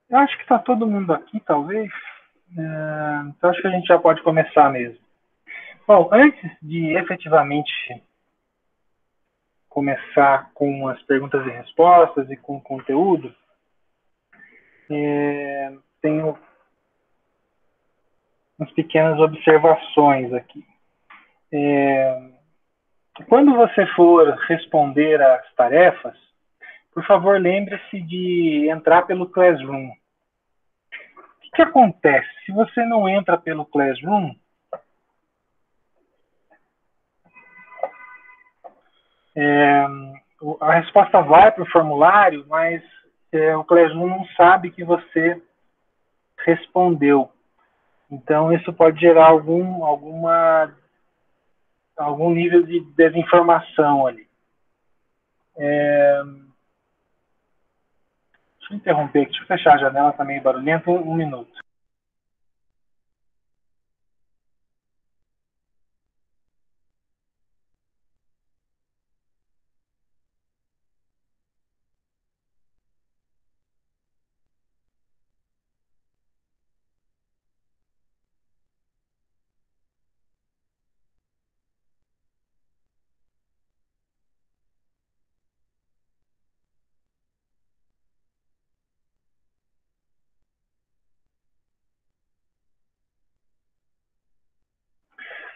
Eu acho que está todo mundo aqui, talvez. Então acho que a gente já pode começar mesmo. Bom, antes de efetivamente começar com as perguntas e respostas e com o conteúdo, tenho umas pequenas observações aqui. Quando você for responder às tarefas, por favor, lembre-se de entrar pelo Classroom. O que acontece? Se você não entra pelo Classroom, a resposta vai para o formulário, mas o Classroom não sabe que você respondeu. Então, isso pode gerar algum nível de desinformação ali. Deixa eu interromper aqui, deixa eu fechar a janela, tá meio barulhento, um minuto.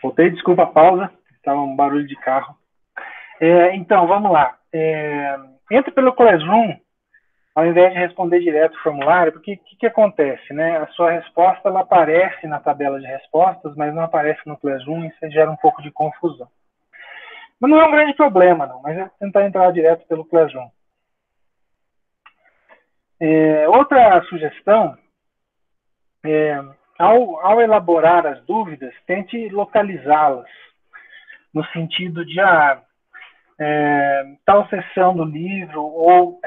Voltei, desculpa a pausa, estava um barulho de carro. Então, vamos lá. Entra pelo Classroom, ao invés de responder direto o formulário, porque o que acontece, né? A sua resposta ela aparece na tabela de respostas, mas não aparece no Classroom, e isso gera um pouco de confusão. Mas não é um grande problema, não, mas é tentar entrar direto pelo Classroom. Outra sugestão ao elaborar as dúvidas, tente localizá-las, no sentido de tal seção do livro, ou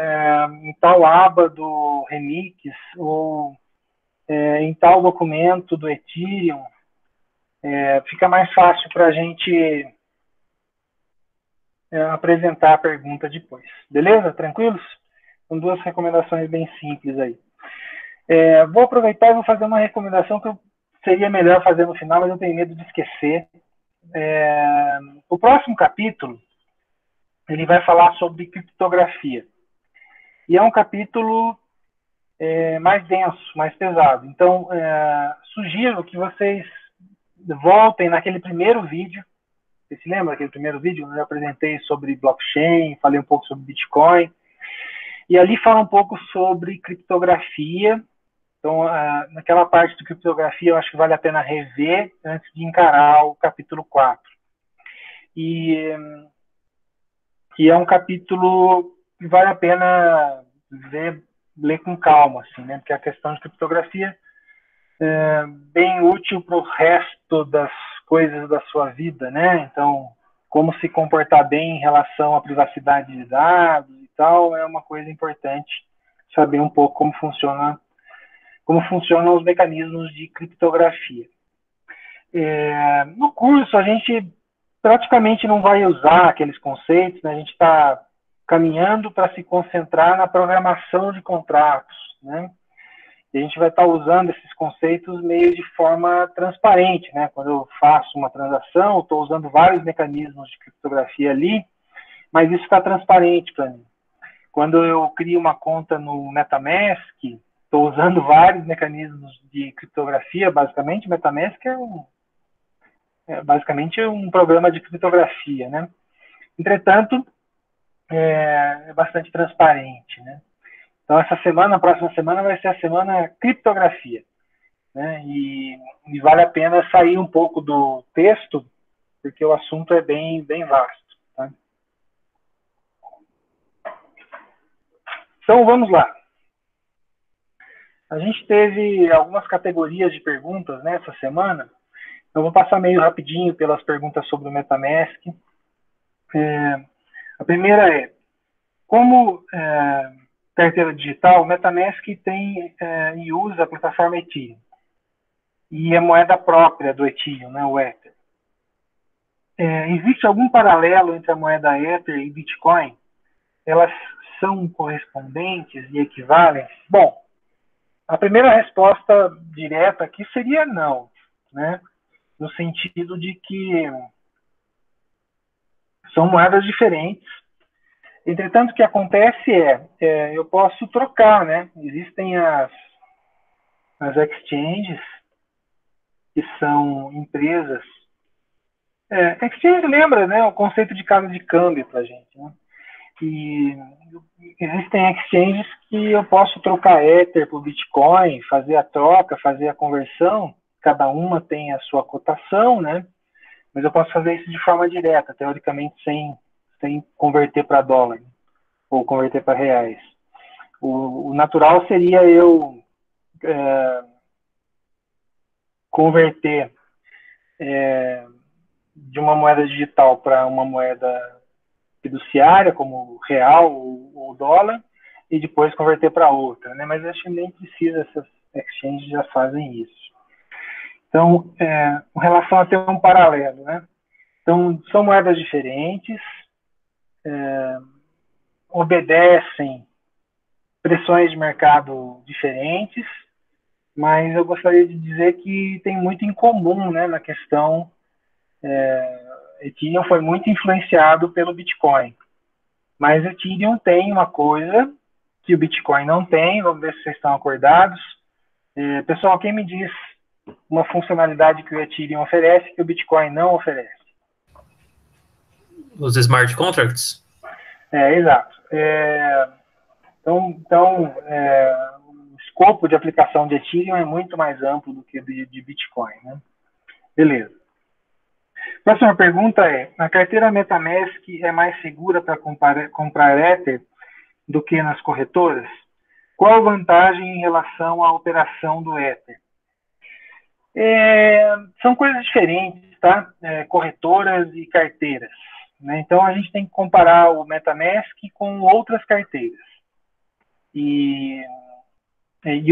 em tal aba do Remix, ou em tal documento do Ethereum, fica mais fácil para a gente apresentar a pergunta depois. Beleza? Tranquilos? São duas recomendações bem simples aí. Vou aproveitar e vou fazer uma recomendação que seria melhor fazer no final, mas eu tenho medo de esquecer. O próximo capítulo, ele vai falar sobre criptografia. E é um capítulo mais denso, mais pesado. Então, sugiro que vocês voltem naquele primeiro vídeo. Você se lembra daquele primeiro vídeo? Eu apresentei sobre blockchain, falei um pouco sobre Bitcoin. E ali fala um pouco sobre criptografia. Então, naquela parte de criptografia, eu acho que vale a pena rever antes de encarar o capítulo 4. E é um capítulo que vale a pena ler com calma, assim, né? Porque a questão de criptografia é bem útil para o resto das coisas da sua vida, né? Então, como se comportar bem em relação à privacidade de dados e tal, é uma coisa importante saber um pouco como funcionam os mecanismos de criptografia. No curso, a gente praticamente não vai usar aqueles conceitos, né? A gente está caminhando para se concentrar na programação de contratos, né? E a gente vai estar usando esses conceitos meio de forma transparente, né? Quando eu faço uma transação, eu estou usando vários mecanismos de criptografia ali, mas isso está transparente para mim. Quando eu crio uma conta no MetaMask, estou usando vários mecanismos de criptografia, basicamente. MetaMask é basicamente um programa de criptografia, né? Entretanto, é bastante transparente, né? Então, a próxima semana vai ser a semana criptografia, né? E vale a pena sair um pouco do texto, porque o assunto é bem vasto, tá? Então, vamos lá. A gente teve algumas categorias de perguntas nessa semana. Eu vou passar meio rapidinho pelas perguntas sobre o MetaMask. A primeira é, como carteira digital, o MetaMask tem e usa a plataforma Ethereum. E é moeda própria do Ethereum, né, o Ether. Existe algum paralelo entre a moeda Ether e Bitcoin? Elas são correspondentes e equivalentes? Bom, A primeira resposta direta aqui seria não, né? No sentido de que são moedas diferentes. Entretanto, o que acontece eu posso trocar, né? Existem as exchanges, que são empresas. Exchange lembra, né, o conceito de casa de câmbio para a gente, né? E existem exchanges que eu posso trocar Ether por Bitcoin, fazer a troca, fazer a conversão. Cada uma tem a sua cotação, né? Mas eu posso fazer isso de forma direta, teoricamente sem converter para dólar, né? Ou converter para reais. O natural seria eu converter de uma moeda digital para uma moeda fiduciária, como real ou dólar, e depois converter para outra, né? Mas acho que nem precisa, essas exchanges já fazem isso. Então, com relação a ter um paralelo, né? Então, são moedas diferentes, obedecem pressões de mercado diferentes, mas eu gostaria de dizer que tem muito em comum, né, na questão. Ethereum foi muito influenciado pelo Bitcoin, mas Ethereum tem uma coisa que o Bitcoin não tem. Vamos ver se vocês estão acordados. Pessoal, quem me diz uma funcionalidade que o Ethereum oferece que o Bitcoin não oferece? Os smart contracts? Exato. Então, o escopo de aplicação de Ethereum é muito mais amplo do que de Bitcoin, né? Beleza. Próxima pergunta a carteira MetaMask é mais segura para comprar Ether do que nas corretoras? Qual a vantagem em relação à operação do Ether? São coisas diferentes, tá? Corretoras e carteiras, né? Então, a gente tem que comparar o MetaMask com outras carteiras. E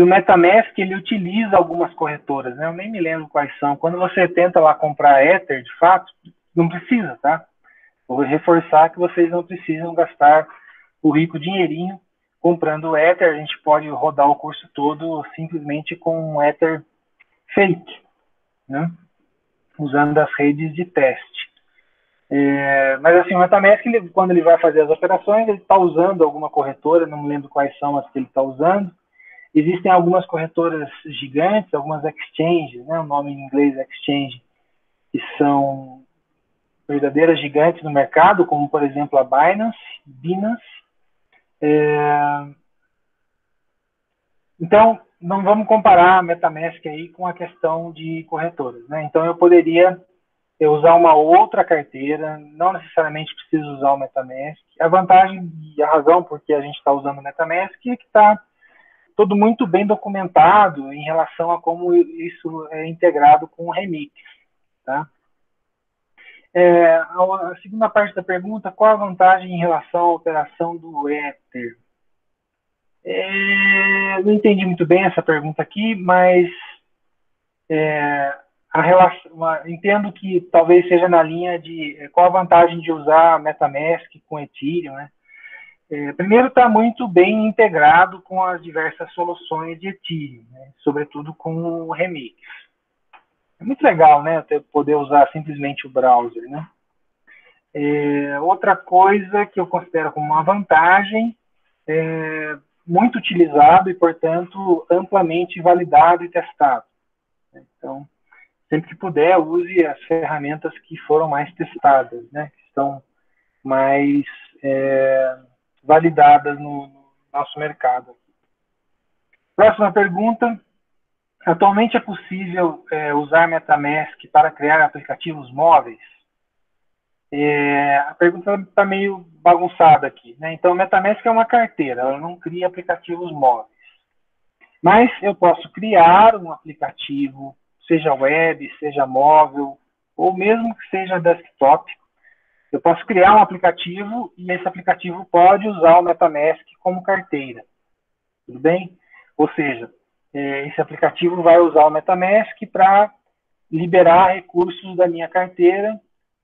o MetaMask, ele utiliza algumas corretoras, né? Eu nem me lembro quais são. Quando você tenta lá comprar Ether, de fato, não precisa, tá? Vou reforçar que vocês não precisam gastar o rico dinheirinho comprando o Ether. A gente pode rodar o curso todo simplesmente com um Ether fake, né? Usando as redes de teste. Mas assim, o MetaMask, quando ele vai fazer as operações, ele está usando alguma corretora, não me lembro quais são as que ele está usando. Existem algumas corretoras gigantes, algumas exchanges, né? O nome em inglês é exchange, que são verdadeiras gigantes no mercado, como por exemplo a Binance. Então, não vamos comparar a MetaMask aí com a questão de corretoras, né? Então, eu poderia usar uma outra carteira, não necessariamente preciso usar o MetaMask. A vantagem e a razão por que a gente está usando o MetaMask é que está tudo muito bem documentado em relação a como isso é integrado com o Remix, tá? A segunda parte da pergunta, qual a vantagem em relação à operação do Ether? Não entendi muito bem essa pergunta aqui, mas entendo que talvez seja na linha de qual a vantagem de usar MetaMask com Ethereum, né? Primeiro, está muito bem integrado com as diversas soluções de Ethereum, né? Sobretudo com o Remix. É muito legal, né? Poder usar simplesmente o browser, né? Outra coisa que eu considero como uma vantagem muito utilizado e, portanto, amplamente validado e testado. Então, sempre que puder, use as ferramentas que foram mais testadas, né? Que estão mais validadas no nosso mercado. Próxima pergunta. Atualmente é possível usar MetaMask para criar aplicativos móveis? A pergunta está meio bagunçada aqui, né? Então, MetaMask é uma carteira, ela não cria aplicativos móveis. Mas eu posso criar um aplicativo, seja web, seja móvel, ou mesmo que seja desktop. Eu posso criar um aplicativo e esse aplicativo pode usar o MetaMask como carteira. Tudo bem? Ou seja, esse aplicativo vai usar o MetaMask para liberar recursos da minha carteira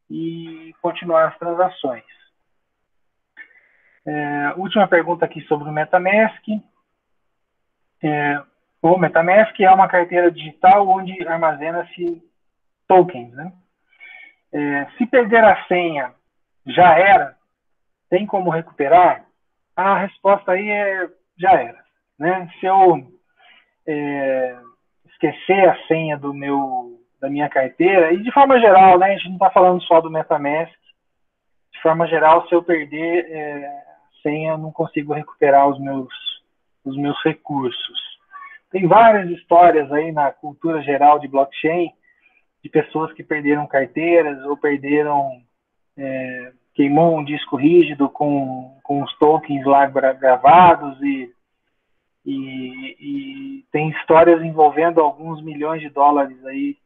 e continuar as transações. Última pergunta aqui sobre o MetaMask. O MetaMask é uma carteira digital onde armazena-se tokens, né? Se perder a senha, já era? Tem como recuperar? A resposta aí é já era, né? Se eu esquecer a senha da minha carteira, e de forma geral, né? A gente não está falando só do MetaMask. De forma geral, se eu perder a senha, eu não consigo recuperar os meus recursos. Tem várias histórias aí na cultura geral de blockchain de pessoas que perderam carteiras ou perderam, queimou um disco rígido com os tokens lá gravados e tem histórias envolvendo alguns milhões de dólares aí.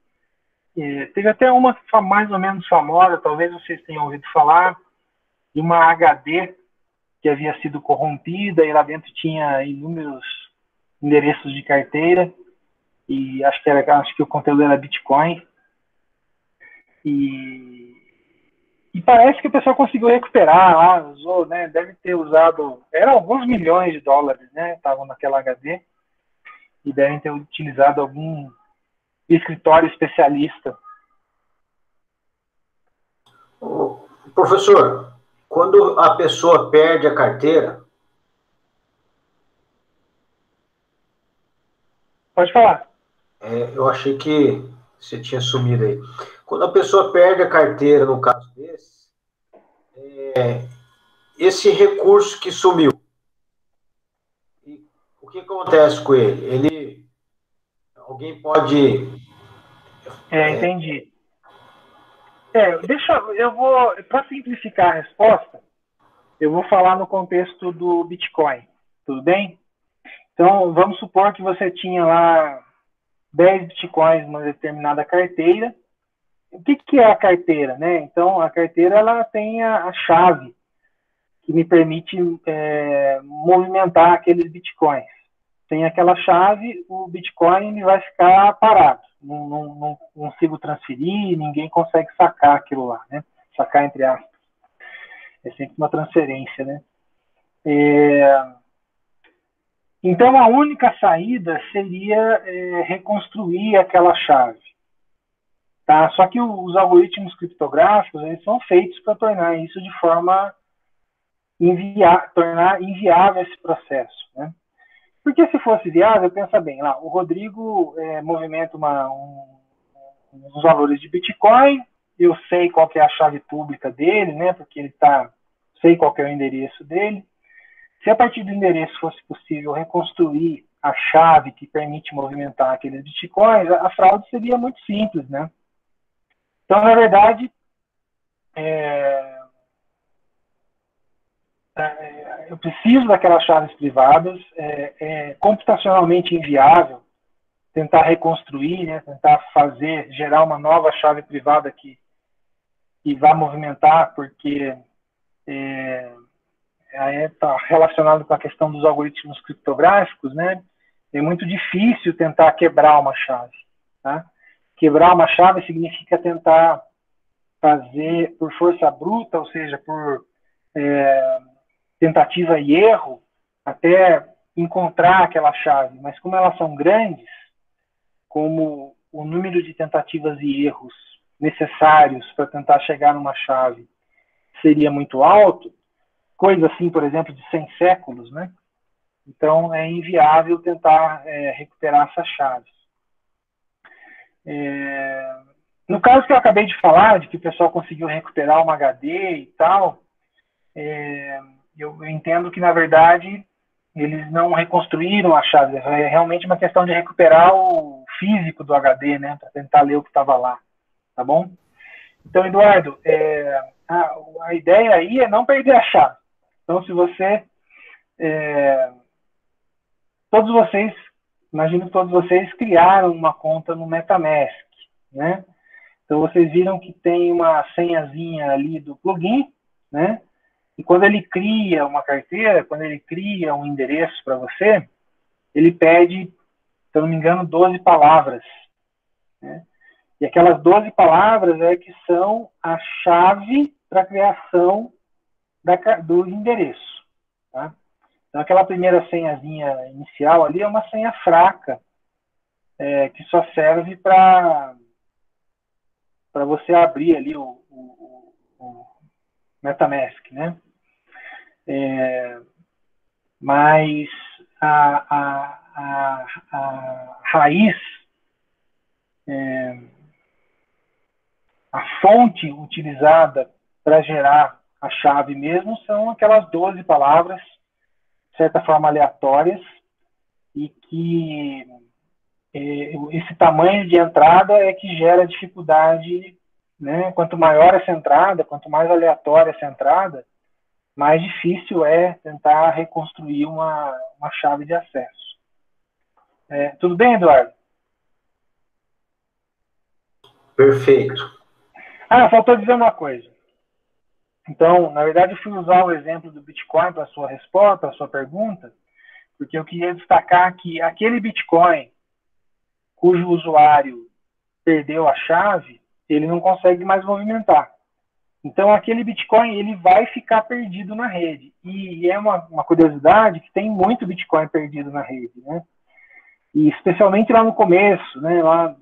Teve até uma mais ou menos famosa, talvez vocês tenham ouvido falar, de uma HD que havia sido corrompida e lá dentro tinha inúmeros endereços de carteira e acho que o conteúdo era Bitcoin e parece que o pessoal conseguiu recuperar lá, usou, né, deve ter usado, eram alguns milhões de dólares, né, estavam naquela HD e devem ter utilizado algum escritório especialista. Professor, quando a pessoa perde a carteira, Pode falar. eu achei que você tinha sumido aí. Quando a pessoa perde a carteira, no caso desse, esse recurso que sumiu, o que acontece com ele? Alguém pode... Entendi. Para simplificar a resposta, eu vou falar no contexto do Bitcoin, tudo bem? Então, vamos supor que você tinha lá 10 Bitcoins numa determinada carteira. O que é a carteira, né? Então, a carteira ela tem a chave que me permite movimentar aqueles Bitcoins. Sem aquela chave, o Bitcoin vai ficar parado. Não consigo transferir, ninguém consegue sacar aquilo lá, né? Sacar entre aspas. É sempre uma transferência, né? Então, a única saída seria reconstruir aquela chave. Tá? Só que os algoritmos criptográficos eles são feitos para tornar isso de forma tornar inviável esse processo. Né? Porque se fosse viável, pensa bem, lá, o Rodrigo movimenta uns valores de Bitcoin, eu sei qual que é a chave pública dele, né? Porque sei qual que é o endereço dele. Se a partir do endereço fosse possível reconstruir a chave que permite movimentar aqueles bitcoins, a fraude seria muito simples, né? Então, na verdade, eu preciso daquelas chaves privadas, é computacionalmente inviável tentar reconstruir, né, tentar gerar uma nova chave privada que vá movimentar, porque está relacionado com a questão dos algoritmos criptográficos, né? É muito difícil tentar quebrar uma chave. Tá? Quebrar uma chave significa tentar fazer por força bruta, ou seja, por tentativa e erro, até encontrar aquela chave. Mas como elas são grandes, como o número de tentativas e erros necessários para tentar chegar numa chave seria muito alto, coisa assim, por exemplo, de 100 séculos, né? Então, é inviável tentar recuperar essas chaves. No caso que eu acabei de falar, de que o pessoal conseguiu recuperar uma HD e tal, eu entendo que, na verdade, eles não reconstruíram a chave. É realmente uma questão de recuperar o físico do HD, né? Para tentar ler o que estava lá. Tá bom? Então, Eduardo, a ideia aí é não perder a chave. Então, se você... imagino que todos vocês criaram uma conta no MetaMask, né? Então, vocês viram que tem uma senhazinha ali do plugin, né? E quando ele cria uma carteira, quando ele cria um endereço para você, ele pede, se eu não me engano, 12 palavras. Né? E aquelas 12 palavras que são a chave para a criação do endereço. Tá? Então, aquela primeira senhazinha inicial ali é uma senha fraca, que só serve para você abrir ali o MetaMask, né? Mas a raiz, a fonte utilizada para gerar a chave mesmo são aquelas 12 palavras, de certa forma aleatórias, e que esse tamanho de entrada é que gera dificuldade, né? Quanto maior essa entrada, quanto mais aleatória essa entrada, mais difícil é tentar reconstruir uma chave de acesso. Tudo bem, Eduardo? Perfeito. Faltou dizer uma coisa. Então, na verdade, eu fui usar o exemplo do Bitcoin para a sua resposta, para a sua pergunta, porque eu queria destacar que aquele Bitcoin cujo usuário perdeu a chave, ele não consegue mais movimentar. Então, aquele Bitcoin ele vai ficar perdido na rede. E é uma curiosidade que tem muito Bitcoin perdido na rede, né? E especialmente lá no começo, né? Lá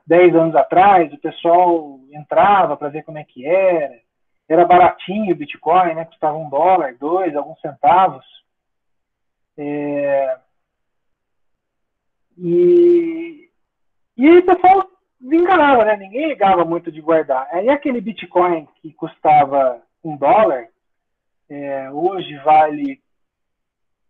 10 anos atrás, o pessoal entrava para ver como é que era. Era baratinho o Bitcoin, né? Custava $1, $2, alguns centavos. E o pessoal desenganava, né? Ninguém ligava muito de guardar. Aí aquele Bitcoin que custava $1, hoje vale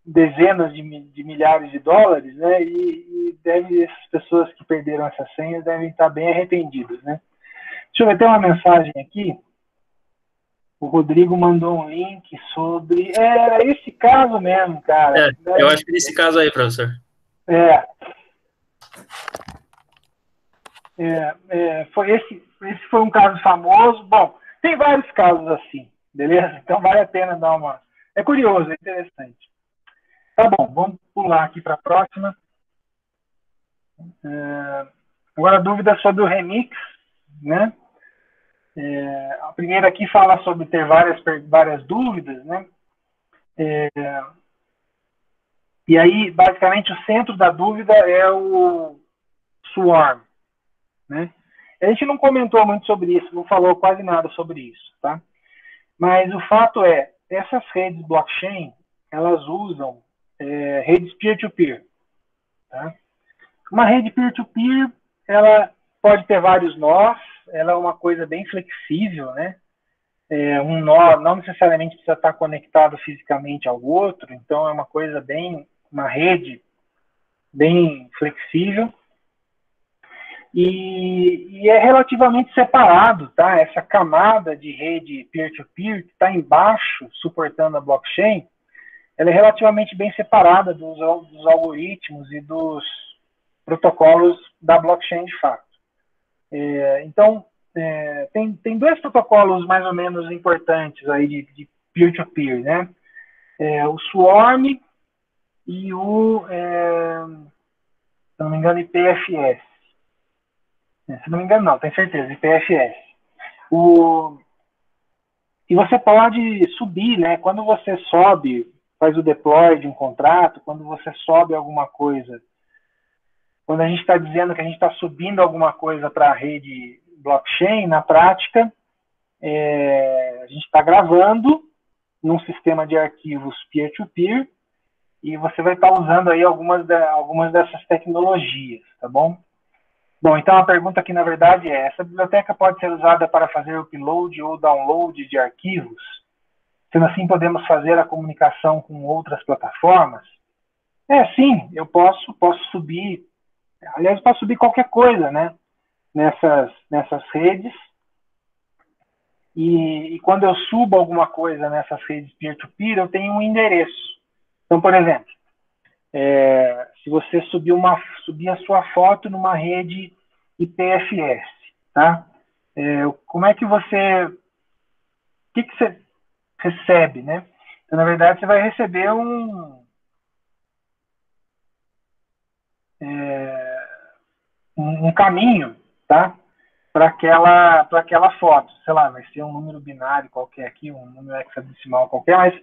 dezenas de milhares de dólares, né? E essas pessoas que perderam essas senhas devem estar bem arrependidas, né? Deixa eu ver, tem uma mensagem aqui. O Rodrigo mandou um link sobre... Era esse caso mesmo, cara. Eu acho que nesse caso aí, professor. Esse foi um caso famoso. Bom, tem vários casos assim, beleza? Então vale a pena dar uma... É curioso, é interessante. Tá bom, vamos pular aqui para a próxima. Agora a dúvida sobre o remix, né? A primeira aqui fala sobre ter várias dúvidas, né? E aí, basicamente, o centro da dúvida é o Swarm, né? A gente não comentou muito sobre isso, não falou quase nada sobre isso, tá? Mas o fato é, essas redes blockchain, elas usam redes peer-to-peer, tá? Uma rede peer-to-peer, ela pode ter vários nós, ela é uma coisa bem flexível, né? Um nó não necessariamente precisa estar conectado fisicamente ao outro, então é uma rede bem flexível. E é relativamente separado, tá? Essa camada de rede peer-to-peer que está embaixo, suportando a blockchain, ela é relativamente bem separada dos algoritmos e dos protocolos da blockchain de fato. Então, tem dois protocolos mais ou menos importantes aí de peer-to-peer, né? O Swarm e o, se não me engano, IPFS. Se não me engano, não, tenho certeza, IPFS. E você pode subir, né? Quando você sobe, faz o deploy de um contrato, quando você sobe alguma coisa, quando a gente está dizendo que a gente está subindo alguma coisa para a rede blockchain, na prática, a gente está gravando num sistema de arquivos peer-to-peer e você vai estar usando aí algumas dessas tecnologias, tá bom? Bom, então a pergunta aqui, na verdade, é: essa biblioteca pode ser usada para fazer upload ou download de arquivos? Sendo assim, podemos fazer a comunicação com outras plataformas? Sim, eu posso subir. Aliás, eu posso subir qualquer coisa, né? Nessas redes. E quando eu subo alguma coisa nessas redes peer-to-peer, eu tenho um endereço. Então, por exemplo, se você subir a sua foto numa rede IPFS, tá? Como é que você... O que você recebe, né? Então, na verdade, você vai receber um caminho, tá? Para aquela foto. Sei lá, vai ser um número binário qualquer aqui, um número hexadecimal qualquer, mas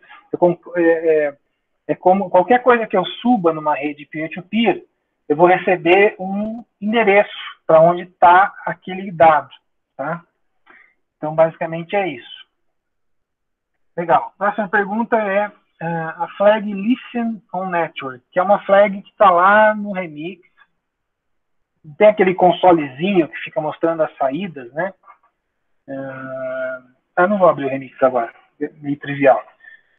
É como qualquer coisa que eu suba numa rede peer-to-peer, eu vou receber um endereço para onde está aquele dado. Tá? Então, basicamente é isso. Legal. Próxima pergunta é a flag Listen on Network, que é uma flag que está lá no Remix. Tem aquele consolezinho que fica mostrando as saídas, né? Não vou abrir o Remix agora, meio trivial.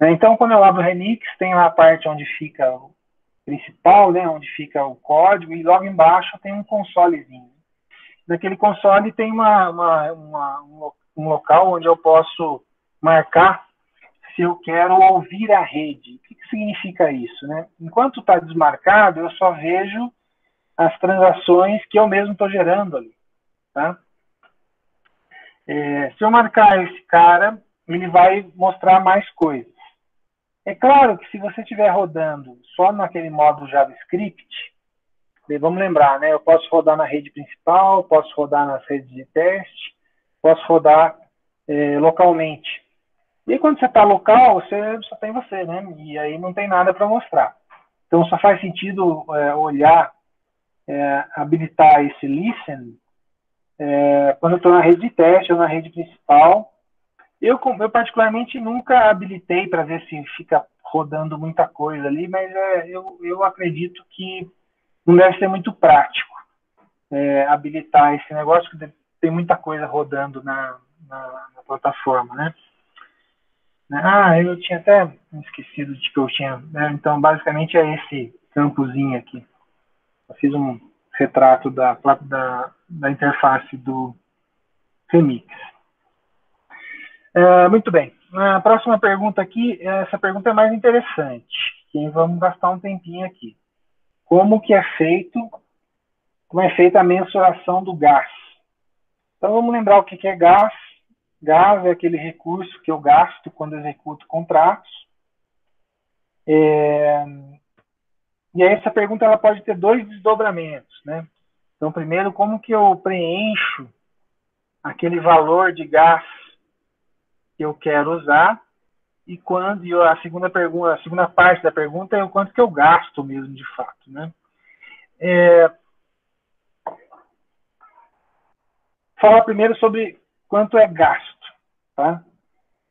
Então, quando eu abro o Remix, tem lá a parte onde fica o principal, né? Onde fica o código, e logo embaixo tem um consolezinho. Naquele console tem um local onde eu posso marcar se eu quero ouvir a rede. O que significa isso, né? Enquanto está desmarcado, eu só vejo as transações que eu mesmo estou gerando ali. Tá? Se eu marcar esse cara, ele vai mostrar mais coisas. É claro que se você estiver rodando só naquele módulo JavaScript, vamos lembrar, né? Eu posso rodar na rede principal, posso rodar nas redes de teste, posso rodar localmente. E quando você está local, você só tem você, né? E aí não tem nada para mostrar. Então só faz sentido olhar, habilitar esse listen quando eu estou na rede de teste ou na rede principal. Eu particularmente nunca habilitei para ver se fica rodando muita coisa ali, mas eu acredito que não deve ser muito prático habilitar esse negócio, que tem muita coisa rodando na plataforma, né? Eu tinha até esquecido de que eu tinha. Né? Então, basicamente é esse campozinho aqui. Eu fiz um retrato da interface do Remix. Muito bem. A próxima pergunta aqui, essa pergunta é mais interessante. E vamos gastar um tempinho aqui. Como é feita a mensuração do gás? Então, vamos lembrar o que é gás. Gás é aquele recurso que eu gasto quando executo contratos. E aí essa pergunta ela pode ter dois desdobramentos, né? Então, primeiro, como que eu preencho aquele valor de gás que eu quero usar? E a segunda parte da pergunta é o quanto que eu gasto mesmo, de fato, né? Falar primeiro sobre quanto é gasto, tá?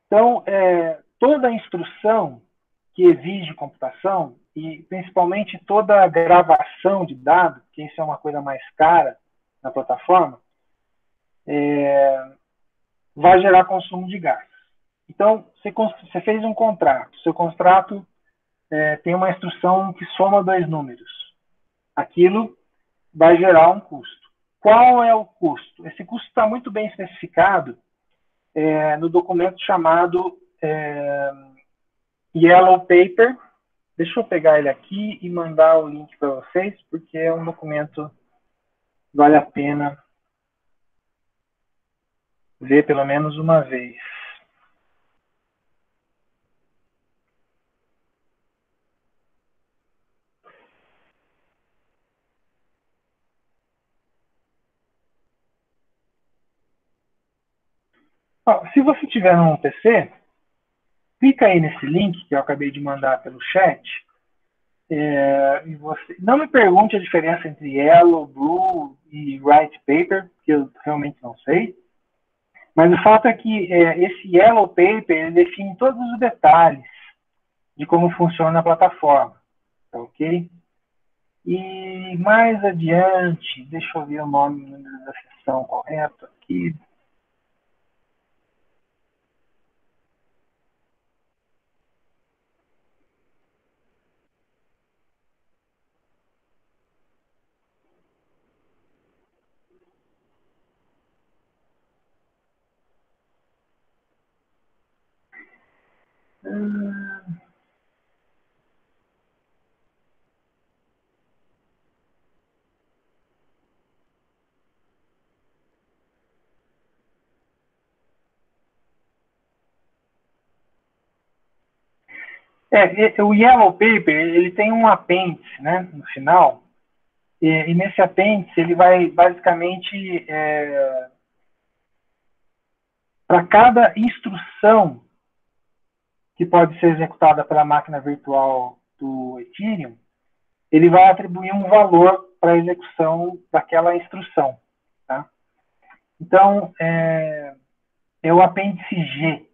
Então, toda instrução que exige computação, e principalmente toda a gravação de dados, que isso é uma coisa mais cara na plataforma, vai gerar consumo de gás. Então, você fez um contrato, seu contrato tem uma instrução que soma dois números. Aquilo vai gerar um custo. Qual é o custo? Esse custo está muito bem especificado no documento chamado Yellow Paper. Deixa eu pegar ele aqui e mandar o link para vocês, porque é um documento que vale a pena ver pelo menos uma vez. Se você tiver num PC, clica aí nesse link que eu acabei de mandar pelo chat. E você não me pergunte a diferença entre Yellow, Blue e White Paper, que eu realmente não sei. Mas o fato é que esse Yellow Paper ele define todos os detalhes de como funciona a plataforma. Tá ok? E mais adiante, deixa eu ver o nome da seção correto aqui. O Yellow Paper ele tem um apêndice, né, no final, e nesse apêndice ele vai basicamente para cada instrução que pode ser executada pela máquina virtual do Ethereum, ele vai atribuir um valor para a execução daquela instrução. Tá? Então, é o apêndice G.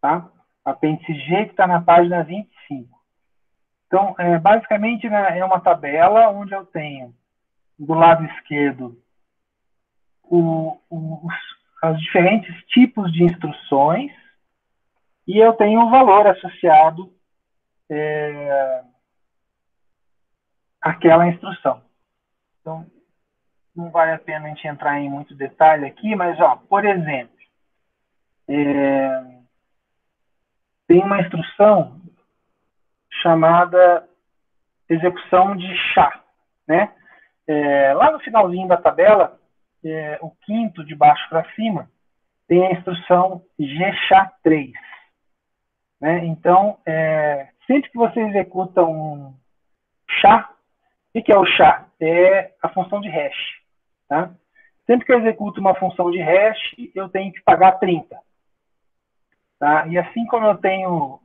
Tá? Apêndice G que está na página 25. Então, basicamente, né, é uma tabela onde eu tenho, do lado esquerdo, os diferentes tipos de instruções e eu tenho um valor associado àquela instrução. Então, não vale a pena a gente entrar em muito detalhe aqui, mas, ó, por exemplo, tem uma instrução chamada execução de SHA, né? Lá no finalzinho da tabela, o quinto de baixo para cima, tem a instrução GSHA-3. Né? Então, sempre que você executa um SHA, o que é o SHA? É a função de hash. Tá? Sempre que eu executo uma função de hash, eu tenho que pagar 30. Tá? E assim como eu tenho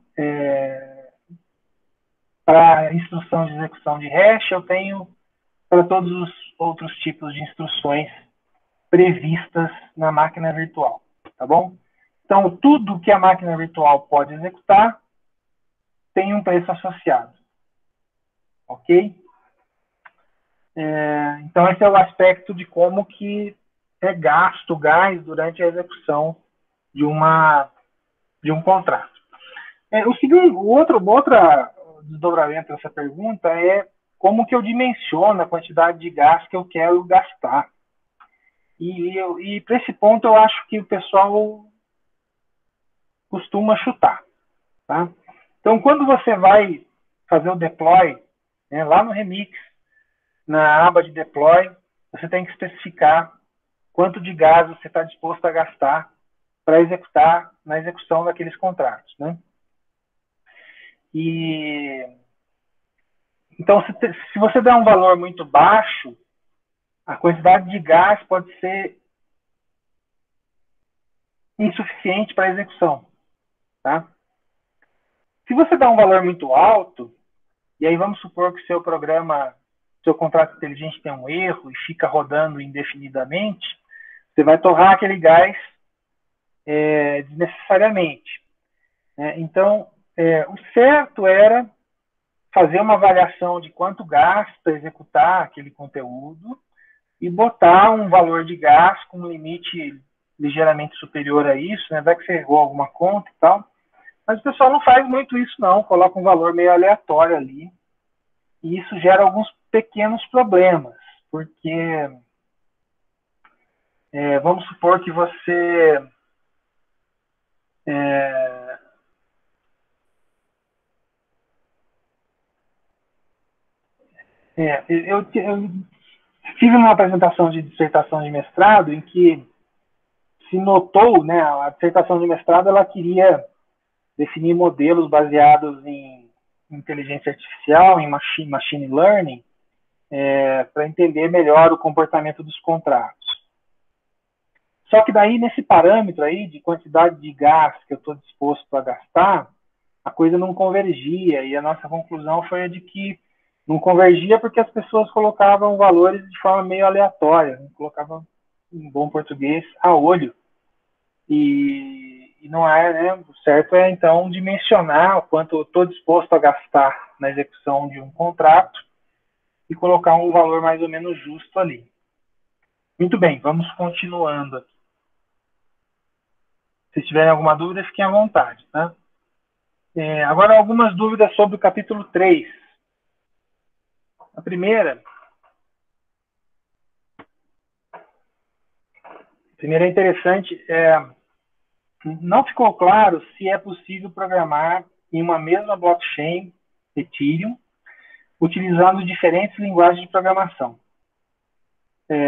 para a instrução de execução de hash, eu tenho para todos os outros tipos de instruções previstas na máquina virtual. Tá bom? Então, tudo que a máquina virtual pode executar tem um preço associado. Ok? Então, esse é o aspecto de como que é gasto o gás durante a execução de um contrato. O outro desdobramento dessa pergunta é como que eu dimensiono a quantidade de gás que eu quero gastar. E para esse ponto, eu acho que o pessoal costuma chutar. Tá? Então, quando você vai fazer o deploy, né, lá no Remix, na aba de deploy, você tem que especificar quanto de gás você está disposto a gastar para executar na execução daqueles contratos. Né? Então, se você der um valor muito baixo, a quantidade de gás pode ser insuficiente para a execução. Tá? Se você dá um valor muito alto, e aí vamos supor que seu contrato inteligente tem um erro e fica rodando indefinidamente, você vai torrar aquele gás desnecessariamente. Então, o certo era fazer uma avaliação de quanto gasta executar aquele conteúdo e botar um valor de gás com um limite ligeiramente superior a isso, né? Vai que você errou alguma conta e tal. Mas o pessoal não faz muito isso, não. Coloca um valor meio aleatório ali. E isso gera alguns pequenos problemas. Porque, vamos supor que você... eu tive uma apresentação de dissertação de mestrado em que se notou, né, a dissertação de mestrado ela queria definir modelos baseados em inteligência artificial, em machine learning, para entender melhor o comportamento dos contratos. Só que daí, nesse parâmetro aí de quantidade de gás que eu estou disposto a gastar, a coisa não convergia, e a nossa conclusão foi a de que não convergia porque as pessoas colocavam valores de forma meio aleatória, colocavam, em bom português, a olho. E não é, né? O certo é, então, dimensionar o quanto eu estou disposto a gastar na execução de um contrato e colocar um valor mais ou menos justo ali. Muito bem, vamos continuando aqui. Se tiverem alguma dúvida, fiquem à vontade. Tá? Agora, algumas dúvidas sobre o capítulo 3. A primeira é interessante. Não ficou claro se é possível programar em uma mesma blockchain Ethereum, utilizando diferentes linguagens de programação.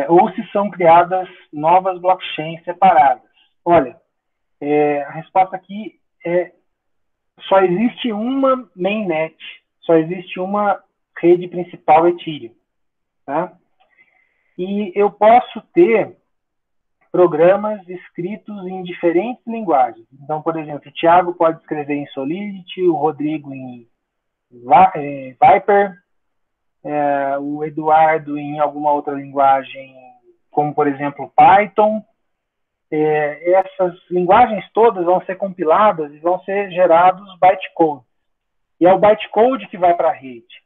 Ou se são criadas novas blockchains separadas. Olha, a resposta aqui é só existe uma mainnet, só existe uma rede principal Ethereum. Tá? E eu posso ter programas escritos em diferentes linguagens. Então, por exemplo, o Thiago pode escrever em Solidity, o Rodrigo em Viper, o Eduardo em alguma outra linguagem, como por exemplo Python. Essas linguagens todas vão ser compiladas e vão ser gerados bytecode. E é o bytecode que vai para a rede.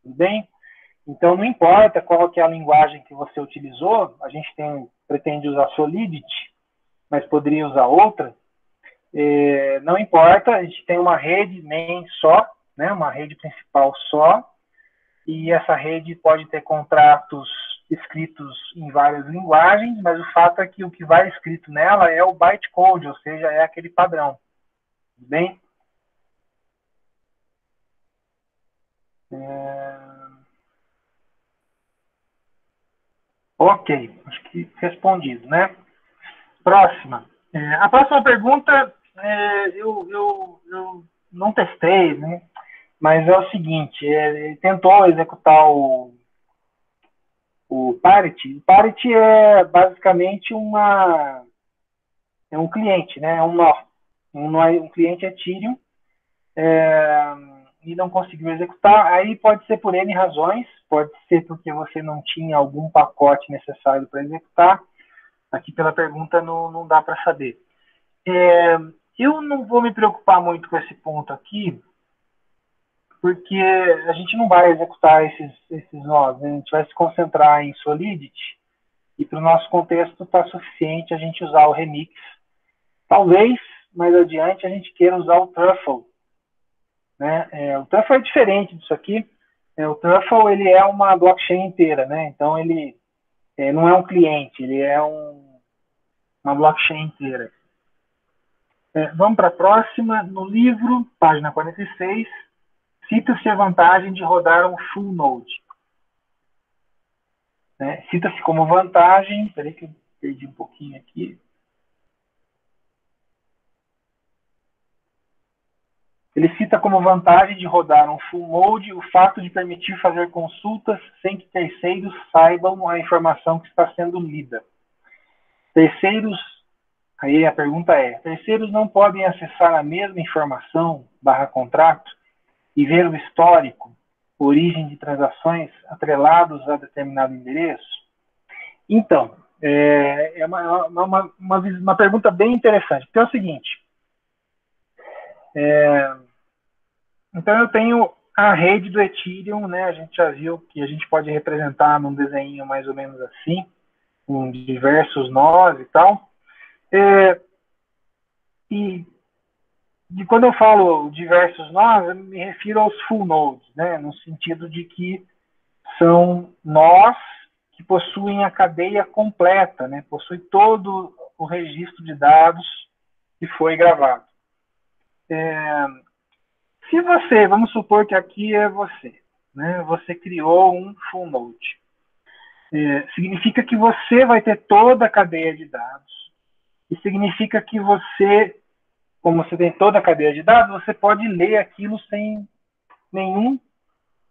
Tudo bem? Então, não importa qual que é a linguagem que você utilizou, a gente pretende usar Solidity, mas poderia usar outra. Não importa, a gente tem uma rede main só, né, uma rede principal só, e essa rede pode ter contratos escritos em várias linguagens, mas o fato é que o que vai escrito nela é o bytecode, ou seja, é aquele padrão. Tudo bem? Ok, acho que respondido, né? Próxima. A próxima pergunta, eu não testei, né? Mas é o seguinte, ele tentou executar o Parity. O Parity é basicamente um cliente, né? Um cliente Ethereum e não conseguiu executar. Aí pode ser por N razões, pode ser porque você não tinha algum pacote necessário para executar. Aqui pela pergunta não dá para saber. Eu não vou me preocupar muito com esse ponto aqui, porque a gente não vai executar esses nós, né? A gente vai se concentrar em Solidity, e para o nosso contexto está suficiente a gente usar o Remix. Talvez, mais adiante, a gente queira usar o Truffle. Né? O Truffle é diferente disso aqui. O Truffle ele é uma blockchain inteira, né? Então ele não é um cliente, ele é uma blockchain inteira. Vamos para a próxima. No livro, página 46, cita-se a vantagem de rodar um full node. Cita-se como vantagem, espera aí que eu perdi um pouquinho aqui. Ele cita como vantagem de rodar um full node o fato de permitir fazer consultas sem que terceiros saibam a informação que está sendo lida. Terceiros, aí a pergunta terceiros não podem acessar a mesma informação /contrato e ver o histórico, origem de transações atrelados a determinado endereço? Então, é uma pergunta bem interessante, porque é o seguinte, então eu tenho a rede do Ethereum, né? A gente já viu que a gente pode representar num desenho mais ou menos assim, com diversos nós e tal. E quando eu falo diversos nós, eu me refiro aos full nodes, né? No sentido de que são nós que possuem a cadeia completa, né? Possui todo o registro de dados que foi gravado. Se você, vamos supor que aqui é você, né? Você criou um full node. Significa que você vai ter toda a cadeia de dados. E significa que você, como você tem toda a cadeia de dados, você pode ler aquilo sem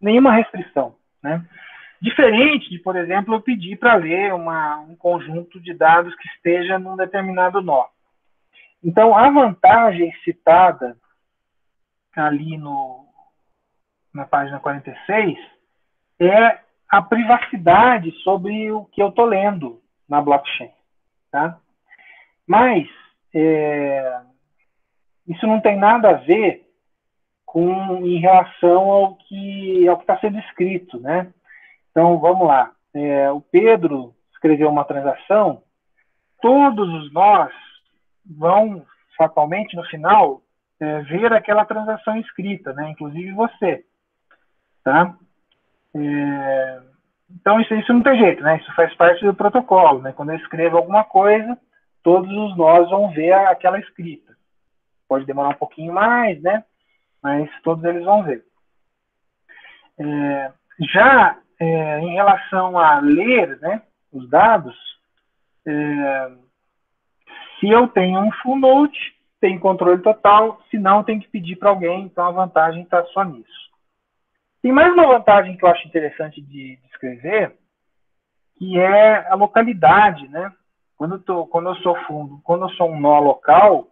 nenhuma restrição, né? Diferente de, por exemplo, eu pedir para ler um conjunto de dados que esteja num determinado nó. Então, a vantagem citada ali na página 46 é a privacidade sobre o que eu estou lendo na blockchain. Tá? Mas isso não tem nada a ver em relação ao que está sendo escrito. Né? Então, vamos lá. O Pedro escreveu uma transação, todos os nós vão, fatalmente, no final, ver aquela transação escrita, né? Inclusive você. Tá? Então, isso não tem jeito, né? Isso faz parte do protocolo, né? Quando eu escrevo alguma coisa, todos os nós vão ver aquela escrita. Pode demorar um pouquinho mais, né? Mas todos eles vão ver. Já em relação a ler, né, os dados, se eu tenho um full node, tem controle total, se não, tem que pedir para alguém, então a vantagem está só nisso. Tem mais uma vantagem que eu acho interessante de descrever, que é a localidade, né? Quando eu sou um nó local,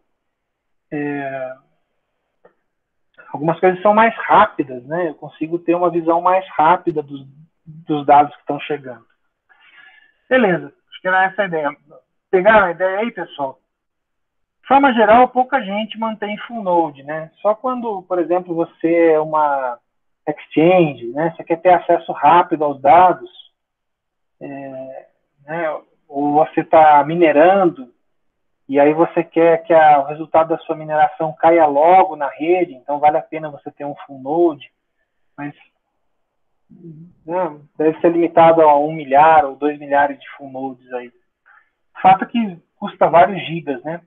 algumas coisas são mais rápidas, né? Eu consigo ter uma visão mais rápida dos dados que estão chegando. Beleza, acho que era essa a ideia. Pegaram a ideia aí, pessoal? De forma geral, pouca gente mantém full node, né? Só quando, por exemplo, você é uma exchange, né? Você quer ter acesso rápido aos dados, né? Ou você está minerando, e aí você quer que o resultado da sua mineração caia logo na rede, então vale a pena você ter um full node, mas né, deve ser limitado a 1 milhar ou 2 milhares de full nodes aí. O fato é que custa vários gigas, né,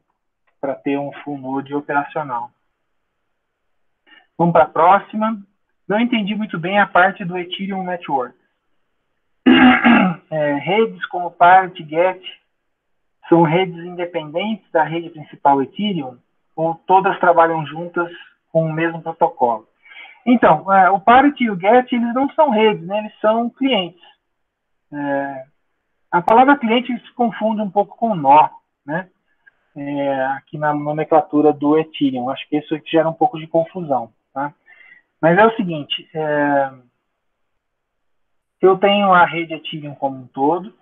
para ter um full node operacional. Vamos para a próxima. Não entendi muito bem a parte do Ethereum Network. Redes como Parity, Get, são redes independentes da rede principal Ethereum, ou todas trabalham juntas com o mesmo protocolo? Então, o Parity e o Get, eles não são redes, né? Eles são clientes. A palavra cliente se confunde um pouco com nó, né? Aqui na nomenclatura do Ethereum. Acho que isso gera um pouco de confusão. Tá? Mas é o seguinte, eu tenho a rede Ethereum como um todo.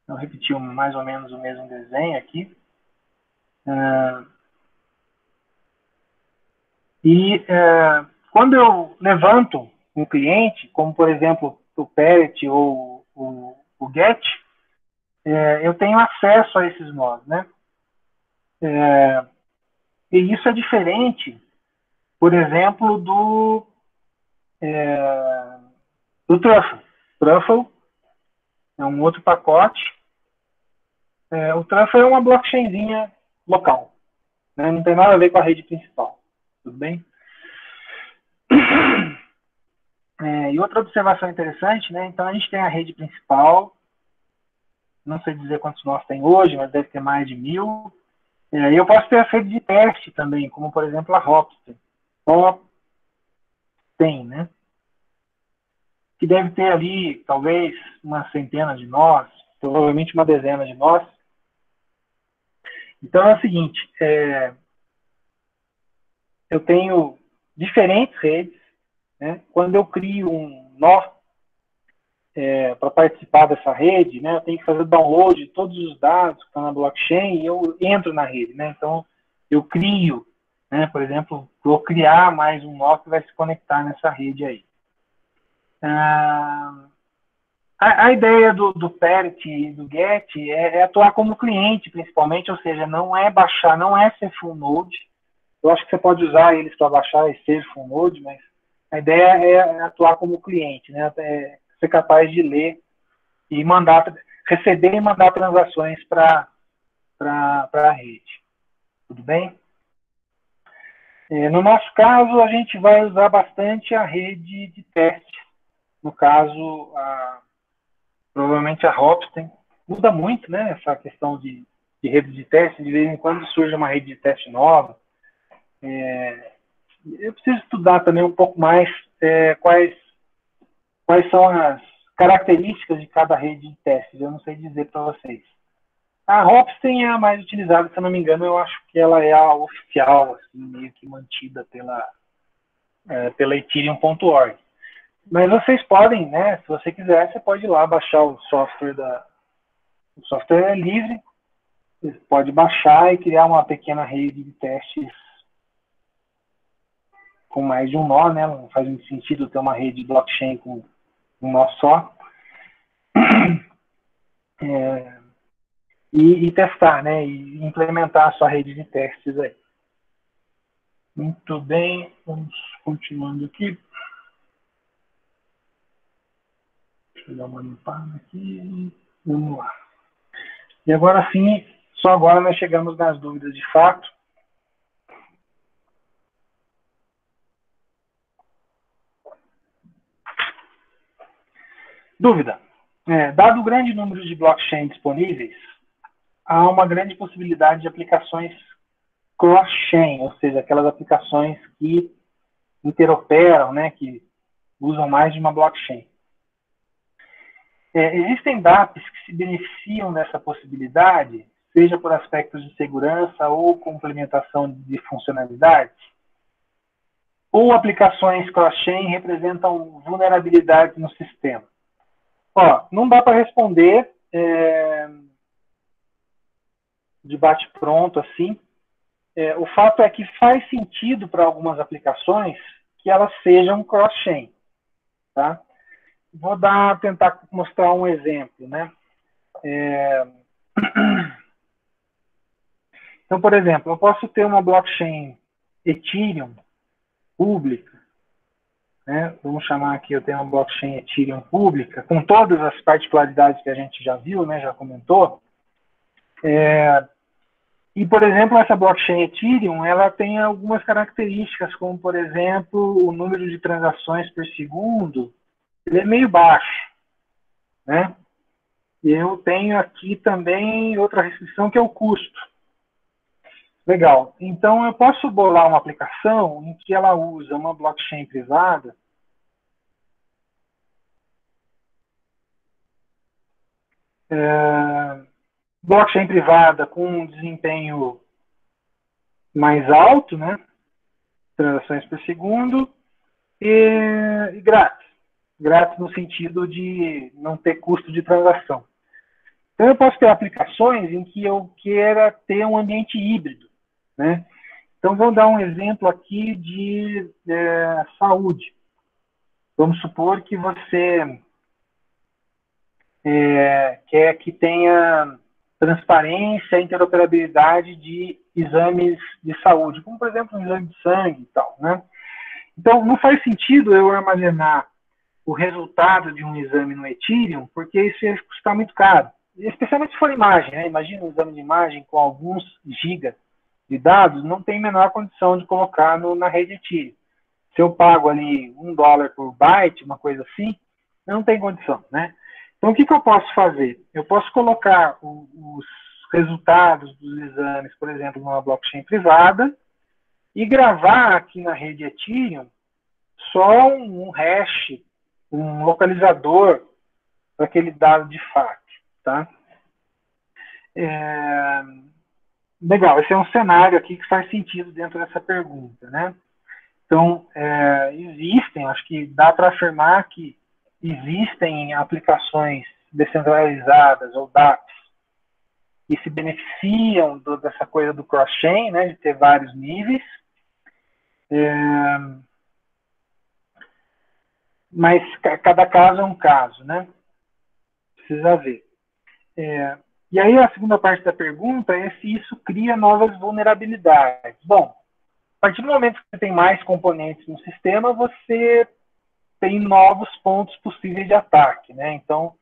Eu repeti mais ou menos o mesmo desenho aqui. Quando eu levanto um cliente, como por exemplo o Parity ou o Get, eu tenho acesso a esses nós, né? E isso é diferente, por exemplo, do Truffle. Truffle é um outro pacote. O Truffle é uma blockchainzinha local, né? Não tem nada a ver com a rede principal. Tudo bem? E outra observação interessante, né? Então a gente tem a rede principal, não sei dizer quantos nós tem hoje, mas deve ter mais de 1000. E eu posso ter a rede de teste também, como por exemplo a Hopstone. Tem, né? Que deve ter ali, talvez, uma centena de nós, provavelmente uma dezena de nós. Então é o seguinte, eu tenho diferentes redes, né? Quando eu crio um nó para participar dessa rede, né, eu tenho que fazer o download de todos os dados que estão na blockchain e eu entro na rede, né? Então eu crio, né, por exemplo, vou criar mais um nó que vai se conectar nessa rede aí. A ideia do Parity e do Get é atuar como cliente, principalmente, ou seja, não é baixar, não é ser full node. Eu acho que você pode usar eles para baixar e ser full node, mas a ideia é atuar como cliente, né? Ser capaz de ler e receber e mandar transações para a rede. Tudo bem? No nosso caso, a gente vai usar bastante a rede de teste. No caso, provavelmente a Hopstone. Muda muito, né? Essa questão de rede de teste. De vez em quando surge uma rede de teste nova. Eu preciso estudar também um pouco mais quais são as características de cada rede de testes. Eu não sei dizer para vocês. A Hopstone é a mais utilizada, se eu não me engano, eu acho que ela é a oficial, assim, meio que mantida pela Ethereum.org. Mas vocês podem, né, se você quiser, você pode ir lá baixar o software O software é livre, você pode baixar e criar uma pequena rede de testes com mais de um nó, né? Não faz muito sentido ter uma rede de blockchain com um nó só. E testar, né? E implementar a sua rede de testes aí. Muito bem, vamos continuando aqui. Deixa eu dar uma limpada aqui. Vamos lá. E agora sim, só agora nós chegamos nas dúvidas de fato. Dúvida. Dado o grande número de blockchains disponíveis, há uma grande possibilidade de aplicações cross-chain, ou seja, aquelas aplicações que interoperam, né, que usam mais de uma blockchain. Existem dApps que se beneficiam dessa possibilidade, seja por aspectos de segurança ou complementação de funcionalidades? ou aplicações cross-chain representam vulnerabilidades no sistema? Ó, não dá para responder de bate-pronto assim. O fato é que faz sentido para algumas aplicações que elas sejam cross-chain. Tá? Vou tentar mostrar um exemplo. Né? Então, por exemplo, eu posso ter uma blockchain Ethereum pública. Né? Vamos chamar aqui, eu tenho uma blockchain Ethereum pública, com todas as particularidades que a gente já viu, né, já comentou. E, por exemplo, essa blockchain Ethereum, ela tem algumas características, como, por exemplo, o número de transações por segundo, ele é meio baixo. Né? E eu tenho aqui também outra restrição, que é o custo. Legal. Então, eu posso bolar uma aplicação em que ela usa uma blockchain privada blockchain privada com um desempenho mais alto, né? Transações por segundo, e grátis. Grátis no sentido de não ter custo de transação. Então, eu posso ter aplicações em que eu queira ter um ambiente híbrido. Né? Então, vou dar um exemplo aqui de saúde. Vamos supor que você quer que tenha transparência e interoperabilidade de exames de saúde, como, por exemplo, um exame de sangue e tal. Né? Então, não faz sentido eu armazenar o resultado de um exame no Ethereum, porque isso ia custar muito caro. Especialmente se for imagem. Né? Imagina um exame de imagem com alguns gigas de dados, não tem a menor condição de colocar na rede Ethereum. Se eu pago ali $1 por byte, uma coisa assim, não tem condição, né? Então, o que eu posso fazer? Eu posso colocar os resultados dos exames, por exemplo, numa blockchain privada e gravar aqui na rede Ethereum só um hash, um localizador para aquele dado de FAT, tá? Legal, esse é um cenário aqui que faz sentido dentro dessa pergunta, né? Então, existem, acho que dá para afirmar que existem aplicações descentralizadas, ou dApps, que se beneficiam dessa coisa do cross-chain, né, de ter vários níveis. Mas cada caso é um caso, né? Precisa ver. E aí a segunda parte da pergunta é se isso cria novas vulnerabilidades. Bom, a partir do momento que você tem mais componentes no sistema, você tem novos pontos possíveis de ataque, né? Então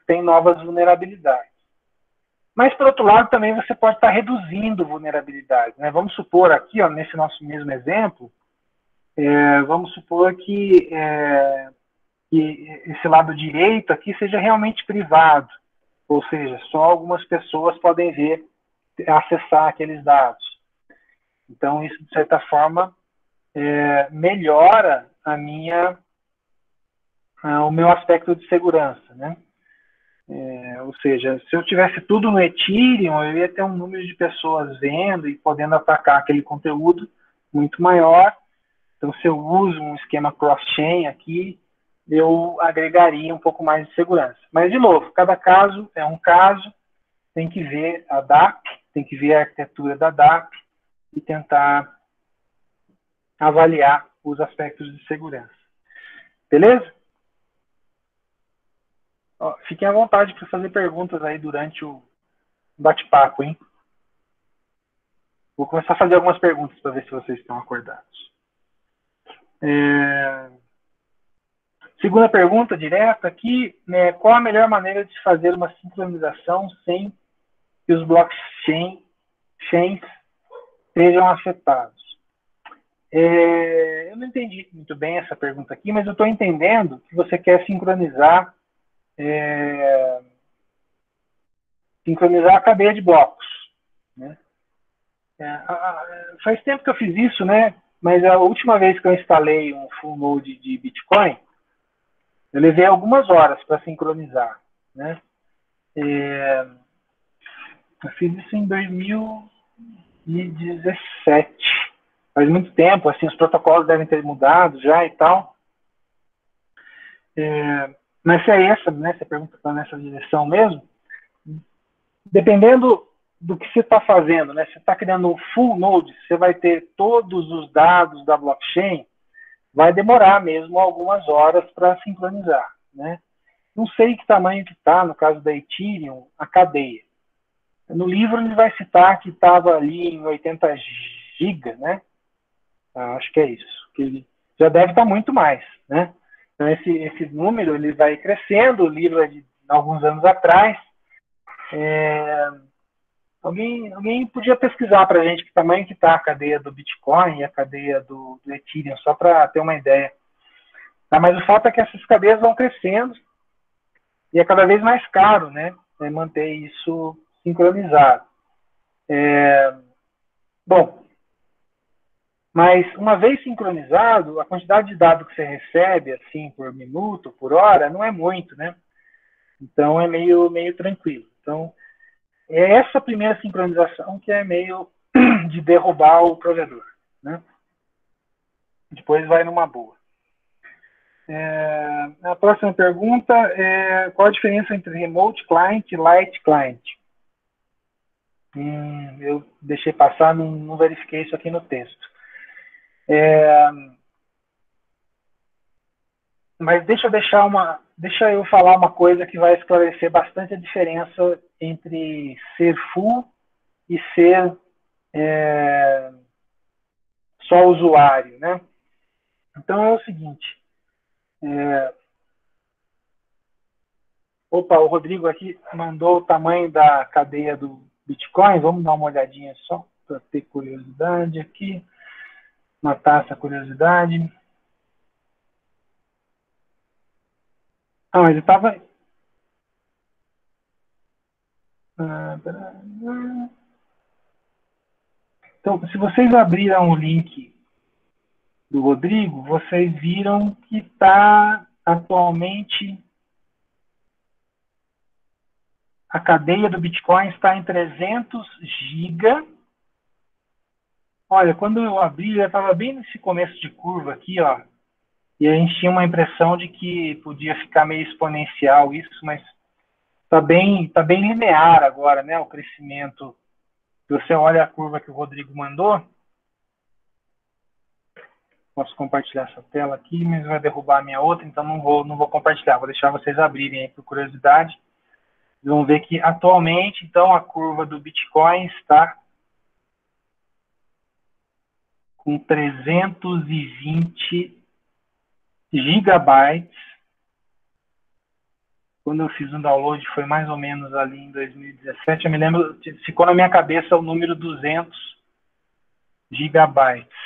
tem novas vulnerabilidades. Mas, por outro lado, também você pode estar reduzindo vulnerabilidades, né? Vamos supor aqui, ó, nesse nosso mesmo exemplo, vamos supor que esse lado direito aqui seja realmente privado, ou seja, só algumas pessoas podem acessar aqueles dados. Então, isso, de certa forma, melhora o meu aspecto de segurança, né? Ou seja, se eu tivesse tudo no Ethereum, eu ia ter um número de pessoas vendo e podendo atacar aquele conteúdo muito maior. Então, se eu uso um esquema cross-chain aqui, eu agregaria um pouco mais de segurança. Mas, de novo, cada caso é um caso, tem que ver a dApp, tem que ver a arquitetura da dApp e tentar avaliar os aspectos de segurança. Beleza? Ó, fiquem à vontade para fazer perguntas aí durante o bate-papo, hein? Vou começar a fazer algumas perguntas para ver se vocês estão acordados. Segunda pergunta direta aqui, né, qual a melhor maneira de fazer uma sincronização sem que os blockchains sejam afetados? Eu não entendi muito bem essa pergunta aqui, mas eu estou entendendo que você quer sincronizar a cadeia de blocos. Né? Faz tempo que eu fiz isso, né? Mas a última vez que eu instalei um full node de Bitcoin, eu levei algumas horas para sincronizar. Né? Eu fiz isso em 2017. faz muito tempo, assim, os protocolos devem ter mudado já e tal. Mas se é essa, né, se a pergunta está nessa direção mesmo, dependendo do que você está fazendo, né, se você está criando um full node, você vai ter todos os dados da blockchain, vai demorar mesmo algumas horas para sincronizar, né? Não sei que tamanho que está, no caso da Ethereum, a cadeia. No livro ele vai citar que estava ali em 80 GB, né? Acho que é isso. Que ele já deve estar muito mais, né? Então esse número ele vai crescendo, o livro é de alguns anos atrás. Alguém podia pesquisar para a gente que tamanho que está a cadeia do Bitcoin e a cadeia do Ethereum, só para ter uma ideia. Tá, mas o fato é que essas cadeias vão crescendo e é cada vez mais caro, né, manter isso sincronizado. Bom, mas uma vez sincronizado, a quantidade de dados que você recebe, assim, por minuto, por hora, não é muito, né? Então é meio tranquilo. Então, é essa primeira sincronização que é meio de derrubar o provedor, né? Depois vai numa boa. A próxima pergunta é qual a diferença entre Remote Client e Light Client? Eu deixei passar, não verifiquei isso aqui no texto. Mas deixa eu falar uma coisa que vai esclarecer bastante a diferença entre ser full e ser só usuário, né? Então é o seguinte. Opa, o Rodrigo aqui mandou o tamanho da cadeia do Bitcoin. Vamos dar uma olhadinha só para ter curiosidade aqui. Matar essa curiosidade. Ele estava... Então, se vocês abriram o link do Rodrigo, vocês viram que está atualmente... A cadeia do Bitcoin está em 300 GB. Olha, quando eu abri, já estava bem nesse começo de curva aqui, ó. E a gente tinha uma impressão de que podia ficar meio exponencial isso, mas tá bem linear agora, né? O crescimento. Se você olha a curva que o Rodrigo mandou, posso compartilhar essa tela aqui, mas vai derrubar a minha outra, então não vou compartilhar. Vou deixar vocês abrirem aí por curiosidade. Vocês vão ver que atualmente, então, a curva do Bitcoin está com 320 gigabytes. Quando eu fiz um download foi mais ou menos ali em 2017. Eu me lembro, ficou na minha cabeça o número 200 gigabytes.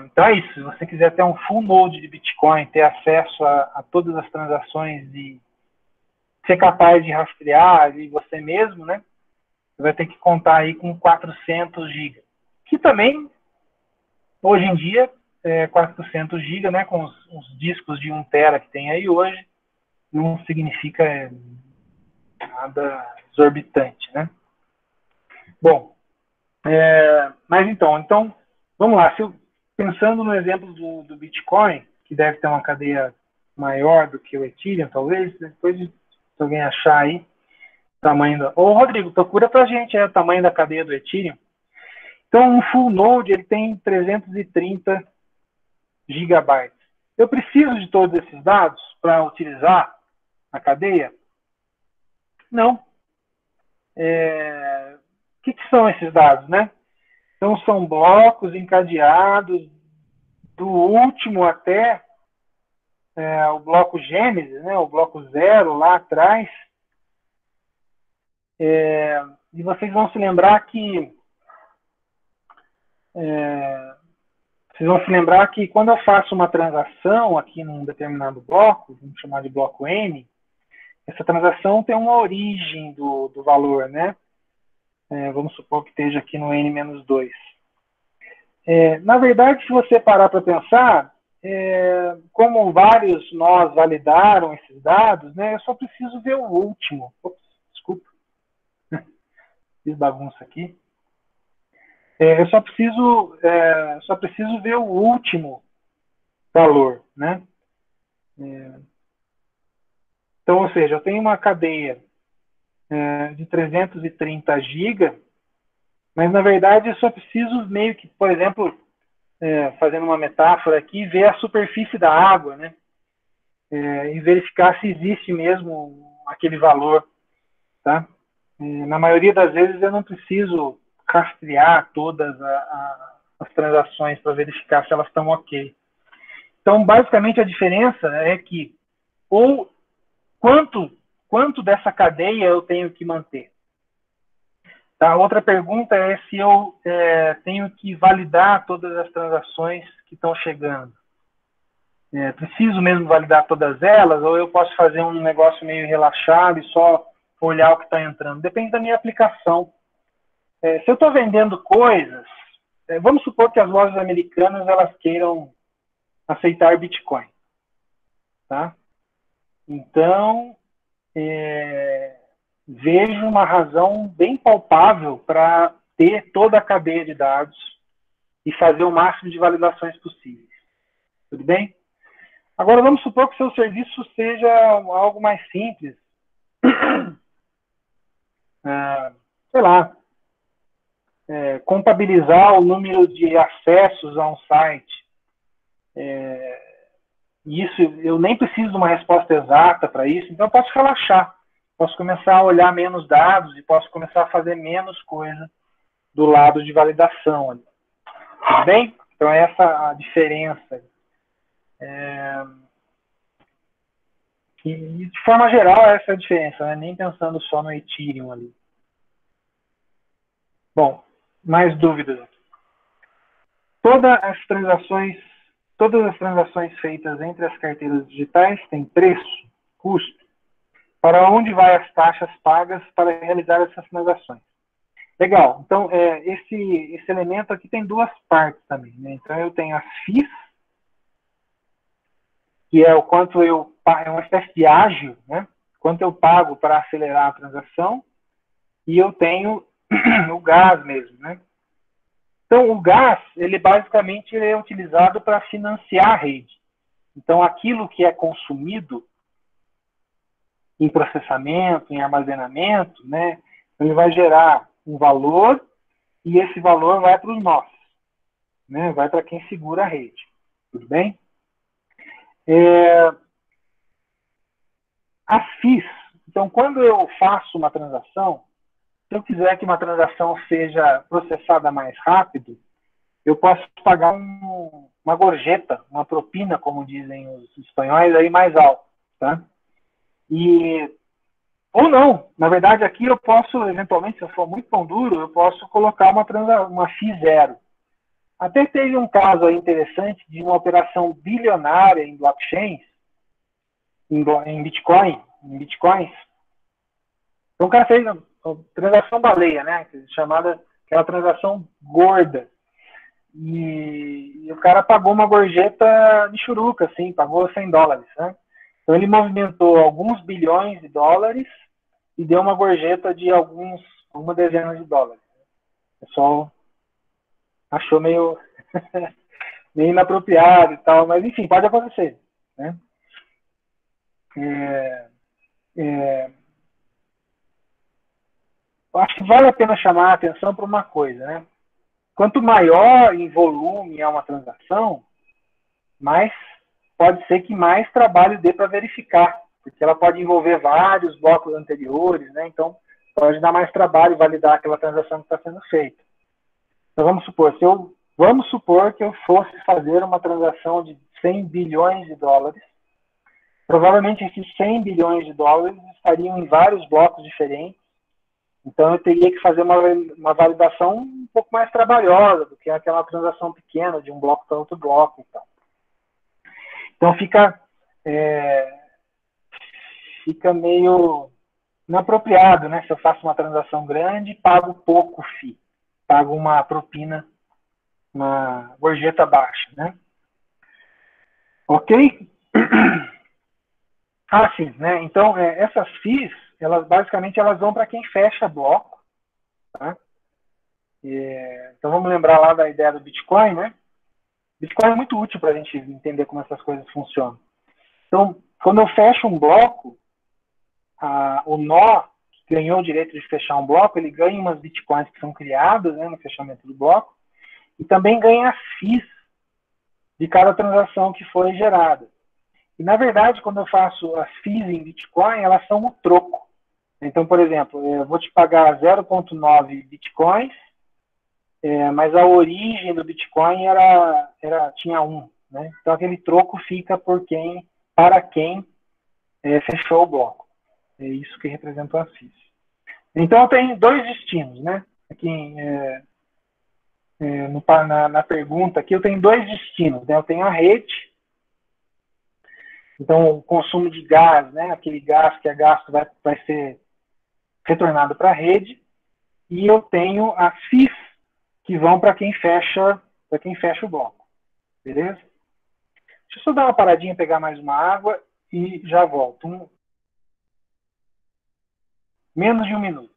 Então é isso. Se você quiser ter um full node de Bitcoin, ter acesso a todas as transações e ser capaz de rastrear ali você mesmo, né? Você vai ter que contar aí com 400 GB. Que também, hoje em dia, 400 GB, né? Com os discos de 1 tera que tem aí hoje, não significa nada exorbitante, né? Bom, mas então, vamos lá. Pensando no exemplo do Bitcoin, que deve ter uma cadeia maior do que o Ethereum, talvez, depois se alguém achar aí, o tamanho da... Ô, Rodrigo, procura pra gente o tamanho da cadeia do Ethereum. Então, um full node, ele tem 330 gigabytes. Eu preciso de todos esses dados para utilizar a cadeia? Não. O que são esses dados, né? Então, são blocos encadeados do último até o bloco Gênesis, né? O bloco 0 lá atrás. E vocês vão se lembrar que quando eu faço uma transação aqui num determinado bloco, vamos chamar de bloco N, essa transação tem uma origem do valor, né? Vamos supor que esteja aqui no N-2. Na verdade, se você parar para pensar, como vários nós validaram esses dados, né, eu só preciso ver o último. Ops, desculpa. Fiz bagunça aqui. Eu só preciso ver o último valor, né? Então, ou seja, eu tenho uma cadeia de 330 GB, mas na verdade eu só preciso meio que, por exemplo, fazendo uma metáfora aqui, ver a superfície da água, né? E verificar se existe mesmo aquele valor, tá? Na maioria das vezes eu não preciso rastrear todas as transações para verificar se elas estão ok. Então, basicamente, a diferença é que ou quanto dessa cadeia eu tenho que manter. Tá? Outra pergunta é se eu tenho que validar todas as transações que estão chegando. Preciso mesmo validar todas elas, ou eu posso fazer um negócio meio relaxado e só olhar o que está entrando? Depende da minha aplicação. Se eu estou vendendo coisas, vamos supor que as lojas americanas elas queiram aceitar Bitcoin. Tá? Então, vejo uma razão bem palpável para ter toda a cadeia de dados e fazer o máximo de validações possíveis. Tudo bem? Agora, vamos supor que o seu serviço seja algo mais simples. Sei lá, contabilizar o número de acessos a um site. Isso, eu nem preciso de uma resposta exata para isso, então eu posso relaxar. Posso começar a olhar menos dados e posso começar a fazer menos coisa do lado de validação. Tudo bem? Então, essa é a diferença. E, de forma geral, essa é a diferença, né? Nem pensando só no Ethereum ali. Bom, mais dúvidas aqui. Todas as transações feitas entre as carteiras digitais têm preço, custo. Para onde vai as taxas pagas para realizar essas transações? Legal. Então, esse elemento aqui tem duas partes também, né? Então, eu tenho as FIIs, que é o quanto é uma espécie de ágio, né? Quanto eu pago para acelerar a transação, e eu tenho o gás mesmo, né? Então, o gás, ele basicamente é utilizado para financiar a rede. Então, aquilo que é consumido em processamento, em armazenamento, né? Ele vai gerar um valor e esse valor vai para os nós, né? Vai para quem segura a rede. Tudo bem? As FIIs. Então, quando eu faço uma transação, se eu quiser que uma transação seja processada mais rápido, eu posso pagar uma gorjeta, uma propina, como dizem os espanhóis, aí mais alto. Tá? Ou não. Na verdade, aqui eu posso, eventualmente, se eu for muito pão duro, eu posso colocar uma FII zero. Até teve um caso aí interessante de uma operação bilionária em blockchains, em bitcoins. Então o cara fez a transação baleia, né? Chamada aquela transação gorda. E o cara pagou uma gorjeta de churuca, assim, pagou $100, né? Então ele movimentou alguns bilhões de dólares e deu uma gorjeta de uma dezena de dólares. O pessoal achou meio inapropriado e tal, mas enfim, pode acontecer, né? Eu acho que vale a pena chamar a atenção para uma coisa, né? Quanto maior em volume é uma transação, mais pode ser que mais trabalho dê para verificar, porque ela pode envolver vários blocos anteriores, né? Então, pode dar mais trabalho validar aquela transação que está sendo feita. Então, vamos supor que eu fosse fazer uma transação de 100 bilhões de dólares. Provavelmente esses 100 bilhões de dólares estariam em vários blocos diferentes. Então, eu teria que fazer uma validação um pouco mais trabalhosa do que aquela transação pequena de um bloco para outro bloco. Então, fica meio inapropriado, né? Se eu faço uma transação grande, pago pouco FII. Pago uma propina, uma gorjeta baixa, né? Ok? Sim, né? Então, essas FIIs, basicamente, elas vão para quem fecha bloco, tá? Então vamos lembrar lá da ideia do Bitcoin, né? Bitcoin é muito útil para a gente entender como essas coisas funcionam. Então, quando eu fecho um bloco, o nó que ganhou o direito de fechar um bloco, ele ganha umas bitcoins que são criadas, né, no fechamento do bloco, e também ganha as FIIs de cada transação que foi gerada. E, na verdade, quando eu faço as FIIs em Bitcoin, elas são o troco. Então, por exemplo, eu vou te pagar 0,9 Bitcoins, mas a origem do Bitcoin tinha 1. Né? Então, aquele troco fica para quem fechou o bloco. É isso que representa a FIIs. Então, eu tenho dois destinos. Né? Aqui, na pergunta, aqui eu tenho dois destinos. Né? Eu tenho a rede. Então, o consumo de gás, né? Aquele gás que é gasto vai ser retornado para a rede. E eu tenho as FIIs, que vão para quem fecha o bloco. Beleza? Deixa eu só dar uma paradinha, pegar mais uma água e já volto. Menos de um minuto.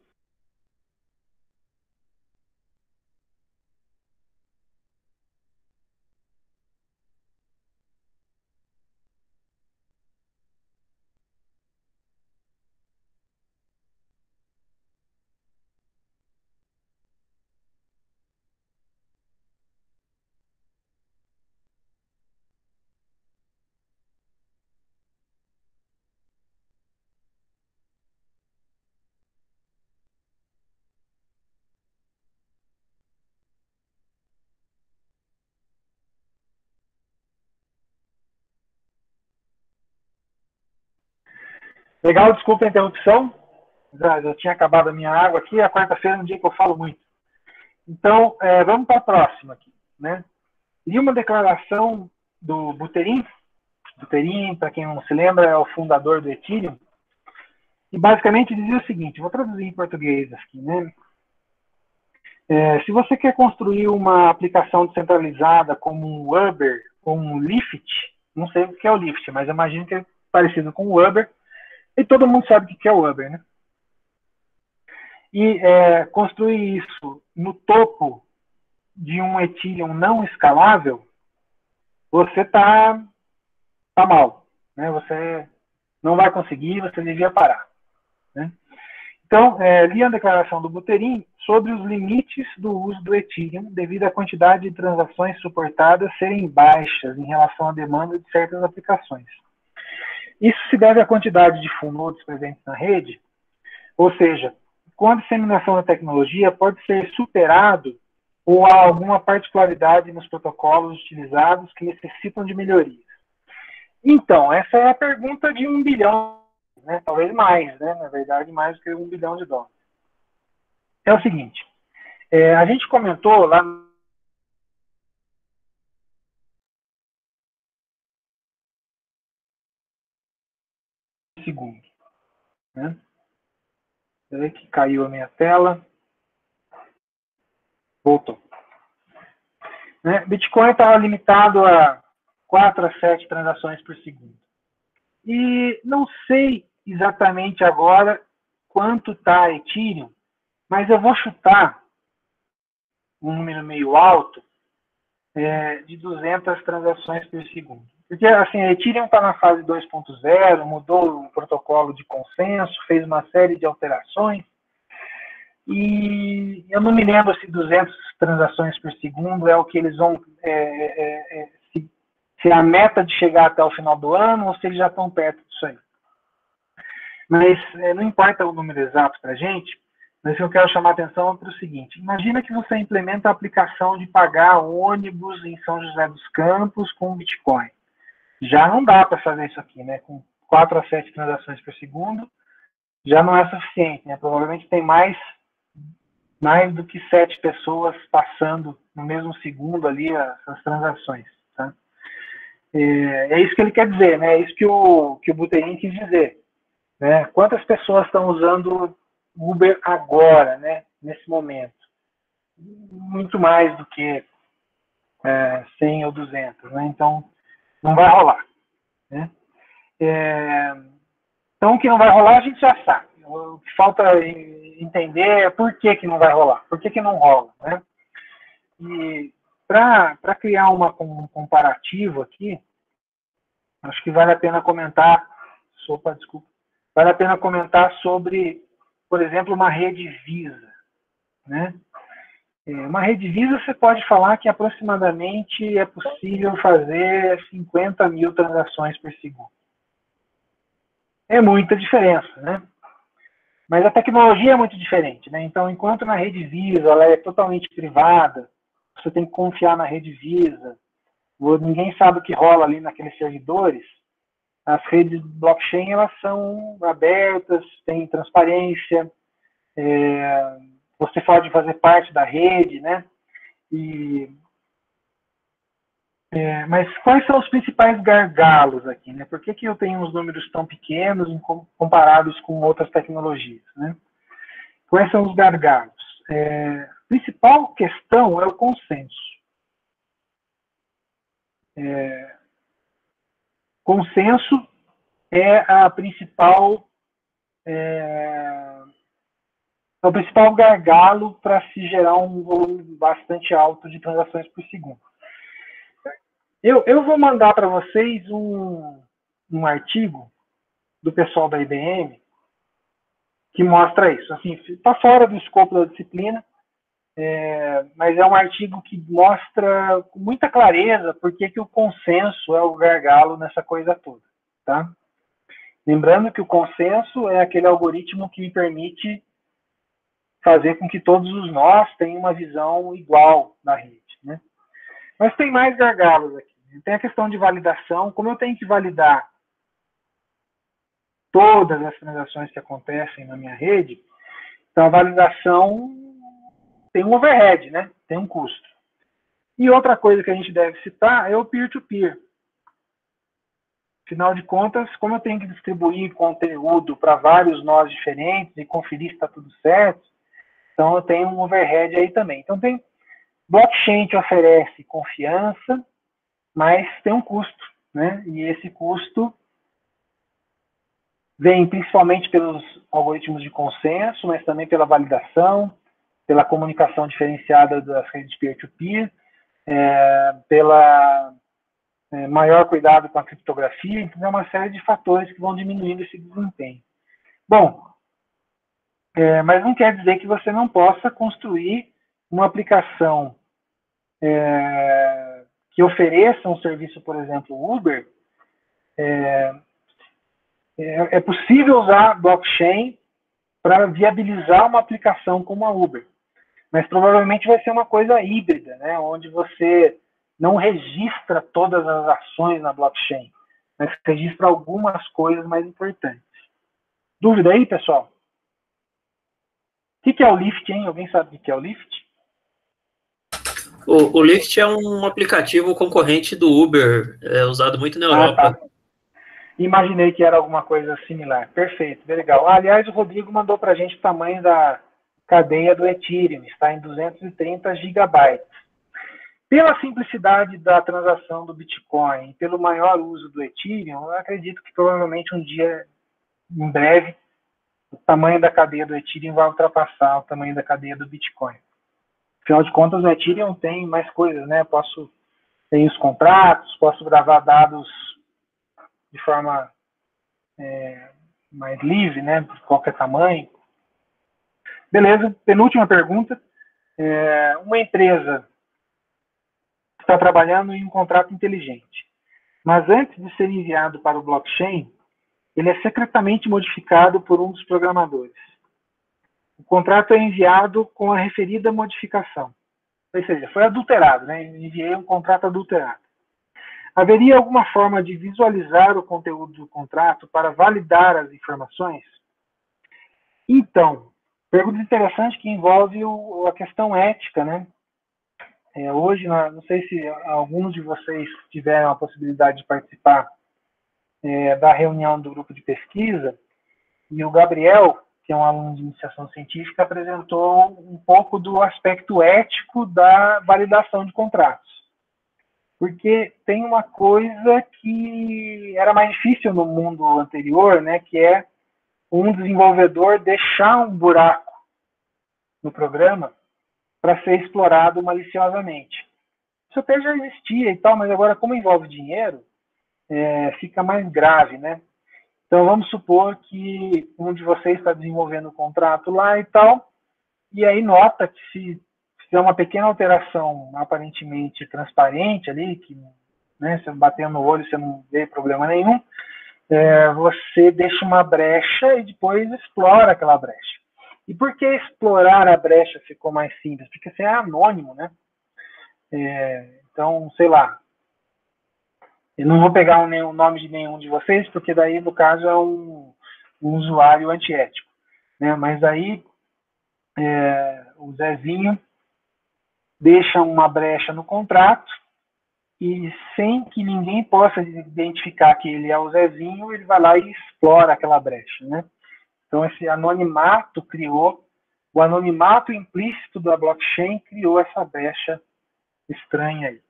Legal, desculpa a interrupção. Já tinha acabado a minha água aqui. A quarta-feira é um dia que eu falo muito. Então, vamos para a próxima aqui. Né? E uma declaração do Buterin. Buterin, para quem não se lembra, é o fundador do Ethereum. E basicamente dizia o seguinte, vou traduzir em português aqui, né? Se você quer construir uma aplicação descentralizada como um Uber ou um Lyft, não sei o que é o Lyft, mas imagino que é parecido com o Uber, e todo mundo sabe o que é o Uber, né? E construir isso no topo de um Ethereum não escalável, você tá mal, né? Você não vai conseguir, você devia parar, né? Então, li a declaração do Buterin sobre os limites do uso do Ethereum devido à quantidade de transações suportadas serem baixas em relação à demanda de certas aplicações. Isso se deve à quantidade de full nodes presentes na rede, ou seja, com a disseminação da tecnologia pode ser superado ou há alguma particularidade nos protocolos utilizados que necessitam de melhorias. Então, essa é a pergunta de 1 bilhão, né? Talvez mais, né? Na verdade, mais do que $1 bilhão. É o seguinte, a gente comentou lá no segundo, né? Peraí que caiu a minha tela. Voltou. Né? Bitcoin estava limitado a 4 a 7 transações por segundo. E não sei exatamente agora quanto está Ethereum, mas eu vou chutar um número meio alto de 200 transações por segundo. Porque assim, a Ethereum está na fase 2.0, mudou o protocolo de consenso, fez uma série de alterações, e eu não me lembro se 200 transações por segundo é o que eles vão... se é a meta de chegar até o final do ano ou se eles já estão perto disso aí. Mas não importa o número exato para a gente, mas eu quero chamar a atenção para o seguinte. Imagina que você implementa a aplicação de pagar ônibus em São José dos Campos com Bitcoin. Já não dá para fazer isso aqui, né? Com 4 a 7 transações por segundo, já não é suficiente, né? Provavelmente tem mais do que 7 pessoas passando no mesmo segundo ali as transações. Tá? É isso que ele quer dizer, né? É isso que o Buterin quis dizer. Né? Quantas pessoas estão usando Uber agora, né? Nesse momento? Muito mais do que 100 ou 200. Né? Então, não vai rolar. Né? Então, o que não vai rolar, a gente já sabe. O que falta entender é por que não vai rolar, por que não rola, né? E para criar um comparativo aqui, acho que vale a pena comentar, vale a pena comentar sobre, por exemplo, uma rede Visa, né? Uma rede Visa, você pode falar que aproximadamente é possível fazer 50 mil transações por segundo. É muita diferença, né? Mas a tecnologia é muito diferente, né? Então, enquanto na rede Visa ela é totalmente privada, você tem que confiar na rede Visa, ninguém sabe o que rola ali naqueles servidores, as redes blockchain, elas são abertas, têm transparência, você pode fazer parte da rede, né? Mas quais são os principais gargalos aqui, né? Por que eu tenho uns números tão pequenos comparados com outras tecnologias, né? Quais são os gargalos? A principal questão é o consenso. Consenso é o principal gargalo para se gerar um volume bastante alto de transações por segundo. Eu vou mandar para vocês um artigo do pessoal da IBM que mostra isso. Assim, está fora do escopo da disciplina, mas é um artigo que mostra com muita clareza por que o consenso é o gargalo nessa coisa toda. Tá? Lembrando que o consenso é aquele algoritmo que permite fazer com que todos os nós tenham uma visão igual da rede, né? Mas tem mais gargalos aqui. Tem a questão de validação. Como eu tenho que validar todas as transações que acontecem na minha rede, então a validação tem um overhead, né? Tem um custo. E outra coisa que a gente deve citar é o peer-to-peer. Afinal de contas, como eu tenho que distribuir conteúdo para vários nós diferentes e conferir se está tudo certo, então eu tenho um overhead aí também. Então tem blockchain que oferece confiança, mas tem um custo, né? E esse custo vem principalmente pelos algoritmos de consenso, mas também pela validação, pela comunicação diferenciada das redes peer-to-peer, pela maior cuidado com a criptografia, então é uma série de fatores que vão diminuindo esse desempenho. Bom, mas não quer dizer que você não possa construir uma aplicação que ofereça um serviço, por exemplo, Uber. É possível usar blockchain para viabilizar uma aplicação como a Uber, mas provavelmente vai ser uma coisa híbrida, né, onde você não registra todas as ações na blockchain, mas registra algumas coisas mais importantes. Dúvida aí, pessoal? O que é o Lyft, hein? Alguém sabe o que é o Lyft? O Lyft é um aplicativo concorrente do Uber, usado muito na Europa. Tá. Imaginei que era alguma coisa similar. Perfeito, bem legal. Aliás, o Rodrigo mandou para a gente o tamanho da cadeia do Ethereum, está em 230 gigabytes. Pela simplicidade da transação do Bitcoin, pelo maior uso do Ethereum, eu acredito que provavelmente um dia, em breve, o tamanho da cadeia do Ethereum vai ultrapassar o tamanho da cadeia do Bitcoin. Afinal de contas, o Ethereum tem mais coisas, né? Tem os contratos, posso gravar dados de forma mais livre, né? De qualquer tamanho. Beleza, penúltima pergunta. Uma empresa está trabalhando em um contrato inteligente, mas antes de ser enviado para o blockchain, ele é secretamente modificado por um dos programadores. O contrato é enviado com a referida modificação. Ou seja, foi adulterado, né? Enviei um contrato adulterado. Haveria alguma forma de visualizar o conteúdo do contrato para validar as informações? Então, pergunta interessante que envolve a questão ética, né? Hoje, não sei se alguns de vocês tiveram a possibilidade de participar da reunião do grupo de pesquisa, e o Gabriel, que é um aluno de iniciação científica, apresentou um pouco do aspecto ético da validação de contratos. Porque tem uma coisa que era mais difícil no mundo anterior, né, que é um desenvolvedor deixar um buraco no programa para ser explorado maliciosamente. Isso até já existia e tal, mas agora, como envolve dinheiro, fica mais grave, né? Então, vamos supor que um de vocês está desenvolvendo um contrato lá e tal, e aí nota que se fizer uma pequena alteração aparentemente transparente ali, que, né, você batendo no olho, você não vê problema nenhum, você deixa uma brecha e depois explora aquela brecha. E por que explorar a brecha ficou mais simples? Porque você é anônimo, né? Então, sei lá, eu não vou pegar o nome de nenhum de vocês, porque daí, no caso, é um usuário antiético, né? Mas aí, o Zezinho deixa uma brecha no contrato e, sem que ninguém possa identificar que ele é o Zezinho, ele vai lá e explora aquela brecha, né? Então, esse anonimato o anonimato implícito da blockchain criou essa brecha estranha aí.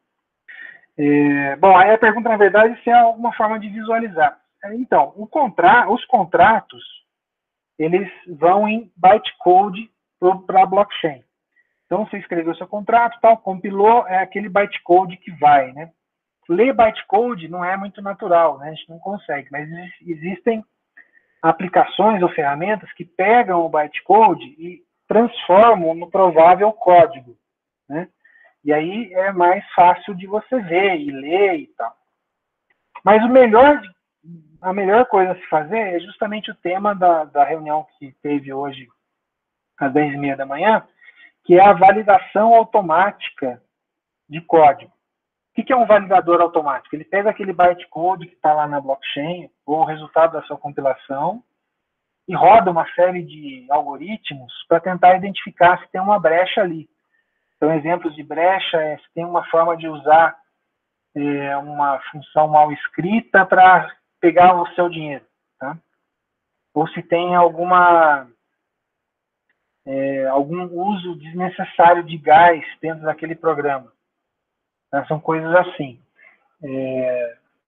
Bom, aí a pergunta, na verdade, se há alguma forma de visualizar. Então, os contratos, eles vão em bytecode para a blockchain. Então, você escreveu seu contrato, tal, compilou, é aquele bytecode que vai, né? Ler bytecode não é muito natural, né? A gente não consegue, mas existem aplicações ou ferramentas que pegam o bytecode e transformam no provável código, né? E aí é mais fácil de você ver e ler e tal. Mas a melhor coisa a se fazer é justamente o tema da reunião que teve hoje às 10h30 da manhã, que é a validação automática de código. O que é um validador automático? Ele pega aquele bytecode que está lá na blockchain, ou o resultado da sua compilação, e roda uma série de algoritmos para tentar identificar se tem uma brecha ali. Então, exemplos de brecha se tem uma forma de usar uma função mal escrita para pegar o seu dinheiro, tá? Ou se tem algum uso desnecessário de gás dentro daquele programa. Tá? São coisas assim.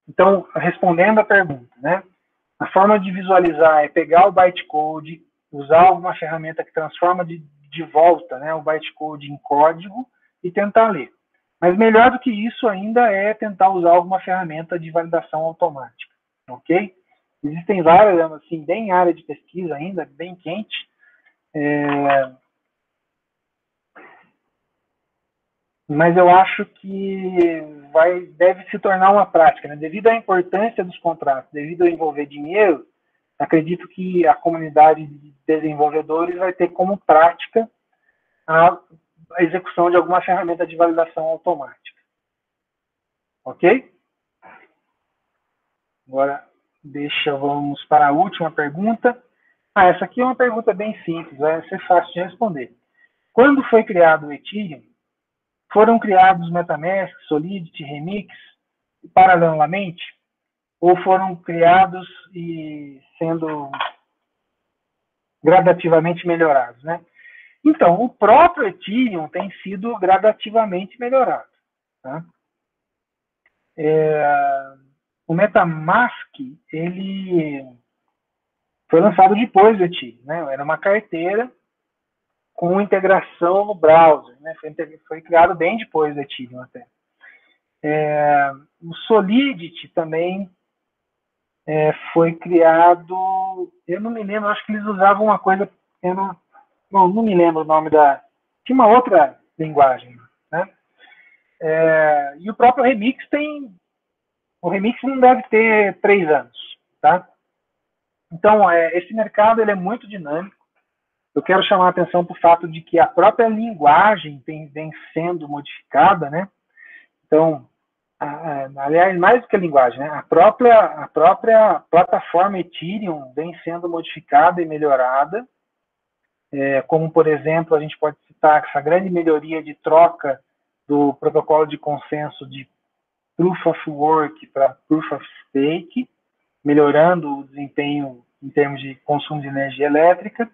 Então, respondendo a pergunta, né? A forma de visualizar é pegar o bytecode, usar alguma ferramenta que transforma de volta, né, o bytecode em código e tentar ler. Mas melhor do que isso ainda é tentar usar alguma ferramenta de validação automática, ok? Existem várias, assim, bem em área de pesquisa ainda, bem quente. Mas eu acho que deve se tornar uma prática, né? Devido à importância dos contratos, devido a envolver dinheiro, acredito que a comunidade de desenvolvedores vai ter como prática a execução de alguma ferramenta de validação automática. Ok? Agora, vamos para a última pergunta. Essa aqui é uma pergunta bem simples, vai ser fácil de responder. Quando foi criado o Ethereum, foram criados MetaMask, Solidity, Remix, paralelamente? Ou foram criados e sendo gradativamente melhorados, né? Então, o próprio Ethereum tem sido gradativamente melhorado. Tá? O MetaMask, ele foi lançado depois do Ethereum, né? Era uma carteira com integração no browser, né? Foi criado bem depois do Ethereum até. O Solidity também foi criado, eu não me lembro, acho que eles usavam uma coisa, não me lembro o nome tinha uma outra linguagem, né? E o próprio Remix o Remix não deve ter 3 anos, tá? Então, esse mercado ele é muito dinâmico. Eu quero chamar a atenção para o fato de que a própria linguagem vem sendo modificada, né? Então, aliás, mais do que a linguagem, né? A própria plataforma Ethereum vem sendo modificada e melhorada, como, por exemplo, a gente pode citar essa grande melhoria de troca do protocolo de consenso de Proof of Work para Proof of Stake, melhorando o desempenho em termos de consumo de energia elétrica.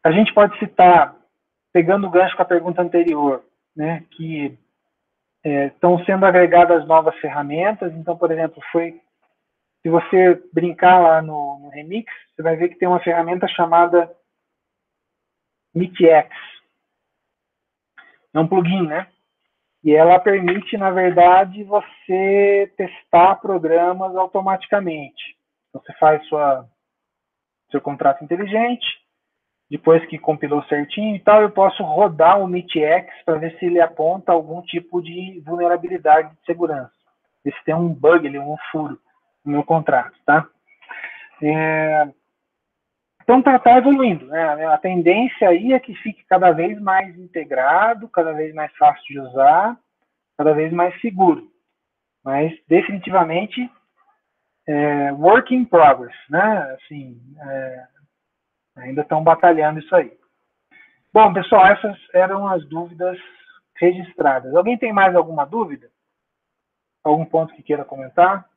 A gente pode citar, pegando o gancho com a pergunta anterior, né, que estão sendo agregadas novas ferramentas. Então, por exemplo, foi Se você brincar lá no Remix, você vai ver que tem uma ferramenta chamada MeetX. É um plugin, né? E ela permite, na verdade, você testar programas automaticamente. Então, você faz seu contrato inteligente, depois que compilou certinho e tal, eu posso rodar o MeetX para ver se ele aponta algum tipo de vulnerabilidade de segurança. Ver se tem um bug ali, um furo no meu contrato, tá? Então tá evoluindo, né? A tendência aí é que fique cada vez mais integrado, cada vez mais fácil de usar, cada vez mais seguro. Mas definitivamente work in progress, né? Assim, ainda estão batalhando isso aí. Bom, pessoal, essas eram as dúvidas registradas. Alguém tem mais alguma dúvida? Algum ponto que queira comentar?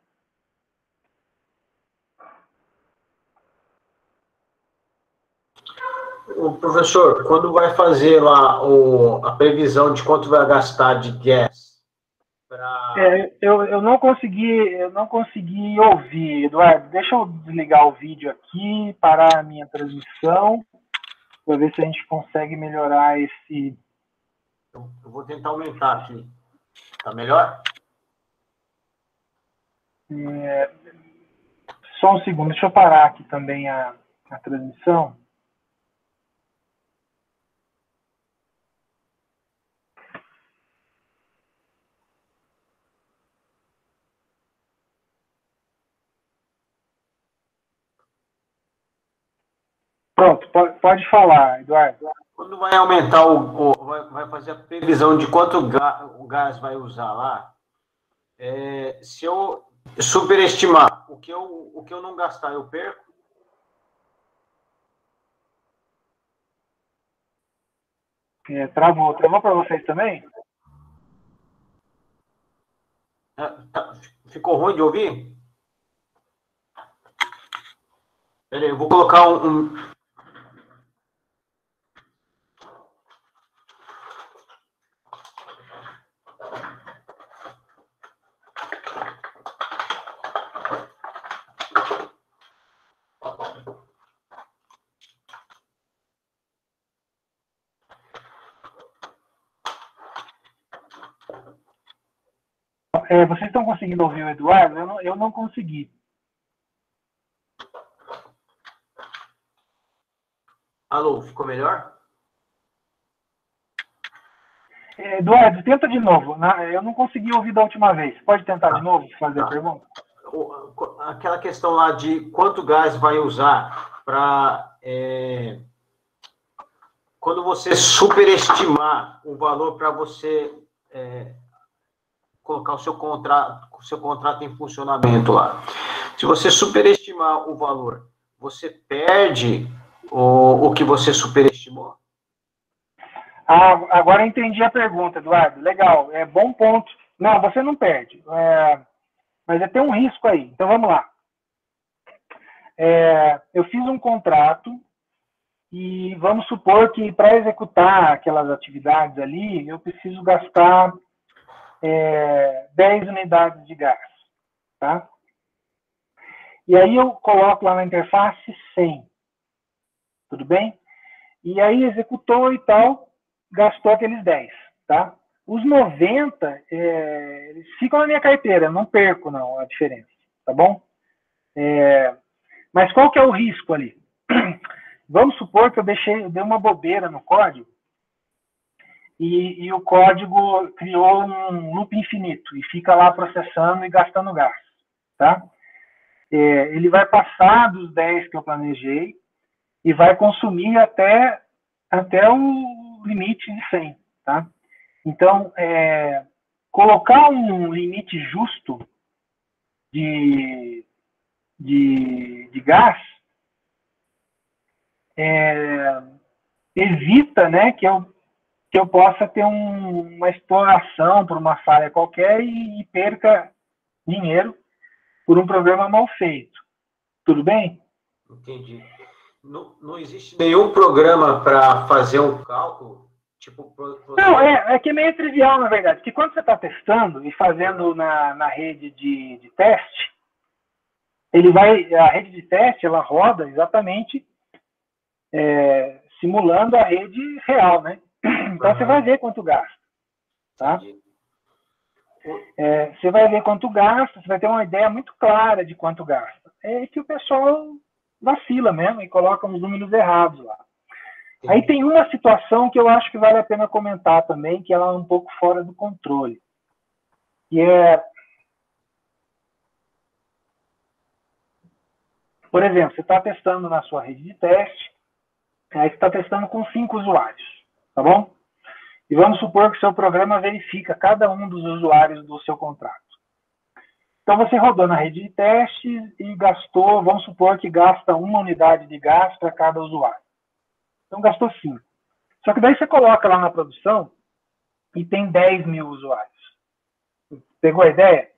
O professor, quando vai fazer lá a previsão de quanto vai gastar de gas para... Eu não consegui ouvir, Eduardo. Deixa eu desligar o vídeo aqui, parar a minha transmissão, para ver se a gente consegue melhorar esse... Eu vou tentar aumentar aqui. Tá melhor? Só um segundo, deixa eu parar aqui também a transmissão. Pronto, pode falar, Eduardo. Quando vai aumentar vai fazer a previsão de quanto o gás vai usar lá, se eu superestimar o que eu não gastar, eu perco? Travou para vocês também? Ficou ruim de ouvir? Peraí, eu vou colocar Vocês estão conseguindo ouvir o Eduardo? Eu não consegui. Alô, ficou melhor? Eduardo, tenta de novo. Eu não consegui ouvir da última vez. Pode tentar de novo fazer a pergunta? Aquela questão lá de quanto gás vai usar para... quando você superestimar o valor para você colocar o seu contrato em funcionamento lá. Se você superestimar o valor, você perde o que você superestimou? Agora eu entendi a pergunta, Eduardo. Legal, bom ponto. Não, você não perde. Mas tem um risco aí. Então vamos lá. Eu fiz um contrato e vamos supor que para executar aquelas atividades ali, eu preciso gastar 10 unidades de gás. Tá? E aí eu coloco lá na interface 100. Tudo bem? E aí executou e tal, gastou aqueles 10. Tá? Os 90, eles ficam na minha carteira, não perco não a diferença. Tá bom? Mas qual que é o risco ali? Vamos supor que eu dei uma bobeira no código e o código criou um loop infinito e fica lá processando e gastando gás. Tá? Ele vai passar dos 10 que eu planejei e vai consumir até o limite de 100. Tá? Então, colocar um limite justo de gás evita, né, que eu possa ter uma exploração por uma falha qualquer e perca dinheiro por um programa mal feito. Tudo bem? Entendi. Não existe nenhum programa para fazer um cálculo? Tipo, Não, que é meio trivial, na verdade. Porque quando você está testando e fazendo na rede de teste, a rede de teste, ela roda exatamente simulando a rede real, né? Então você vai ver quanto gasta, tá? Você vai ver quanto gasta, você vai ter uma ideia muito clara de quanto gasta. É que o pessoal vacila mesmo e coloca os números errados lá. Aí tem uma situação que eu acho que vale a pena comentar também, que ela é um pouco fora do controle. Que por exemplo, você está testando na sua rede de teste, aí você está testando com 5 usuários, tá bom? E vamos supor que o seu programa verifica cada um dos usuários do seu contrato. Então você rodou na rede de teste e gastou, vamos supor que gasta 1 unidade de gás para cada usuário. Então gastou 5. Só que daí você coloca lá na produção e tem 10 mil usuários. Pegou a ideia?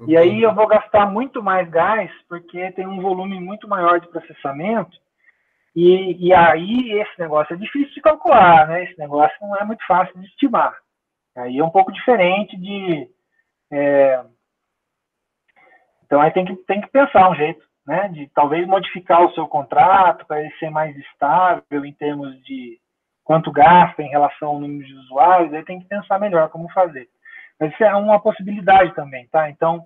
E aí eu vou gastar muito mais gás, porque tem um volume muito maior de processamento, e aí esse negócio é difícil de calcular, né? Esse negócio não é muito fácil de estimar. Aí é um pouco diferente de... Então aí tem que pensar um jeito, né? De talvez modificar o seu contrato para ele ser mais estável em termos de quanto gasta em relação ao número de usuários, aí tem que pensar melhor como fazer. Mas isso é uma possibilidade também, tá? Então,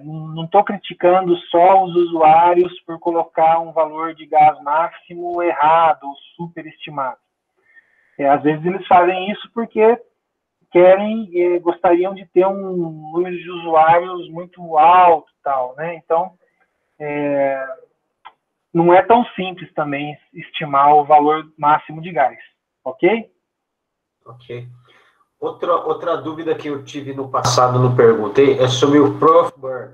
não estou criticando só os usuários por colocar um valor de gás máximo errado ou superestimado. Às vezes eles fazem isso porque gostariam de ter um número de usuários muito alto e tal, né? Então, não é tão simples também estimar o valor máximo de gás, ok? Ok. Outra dúvida que eu tive no passado, não perguntei, é sobre o Proof Burn.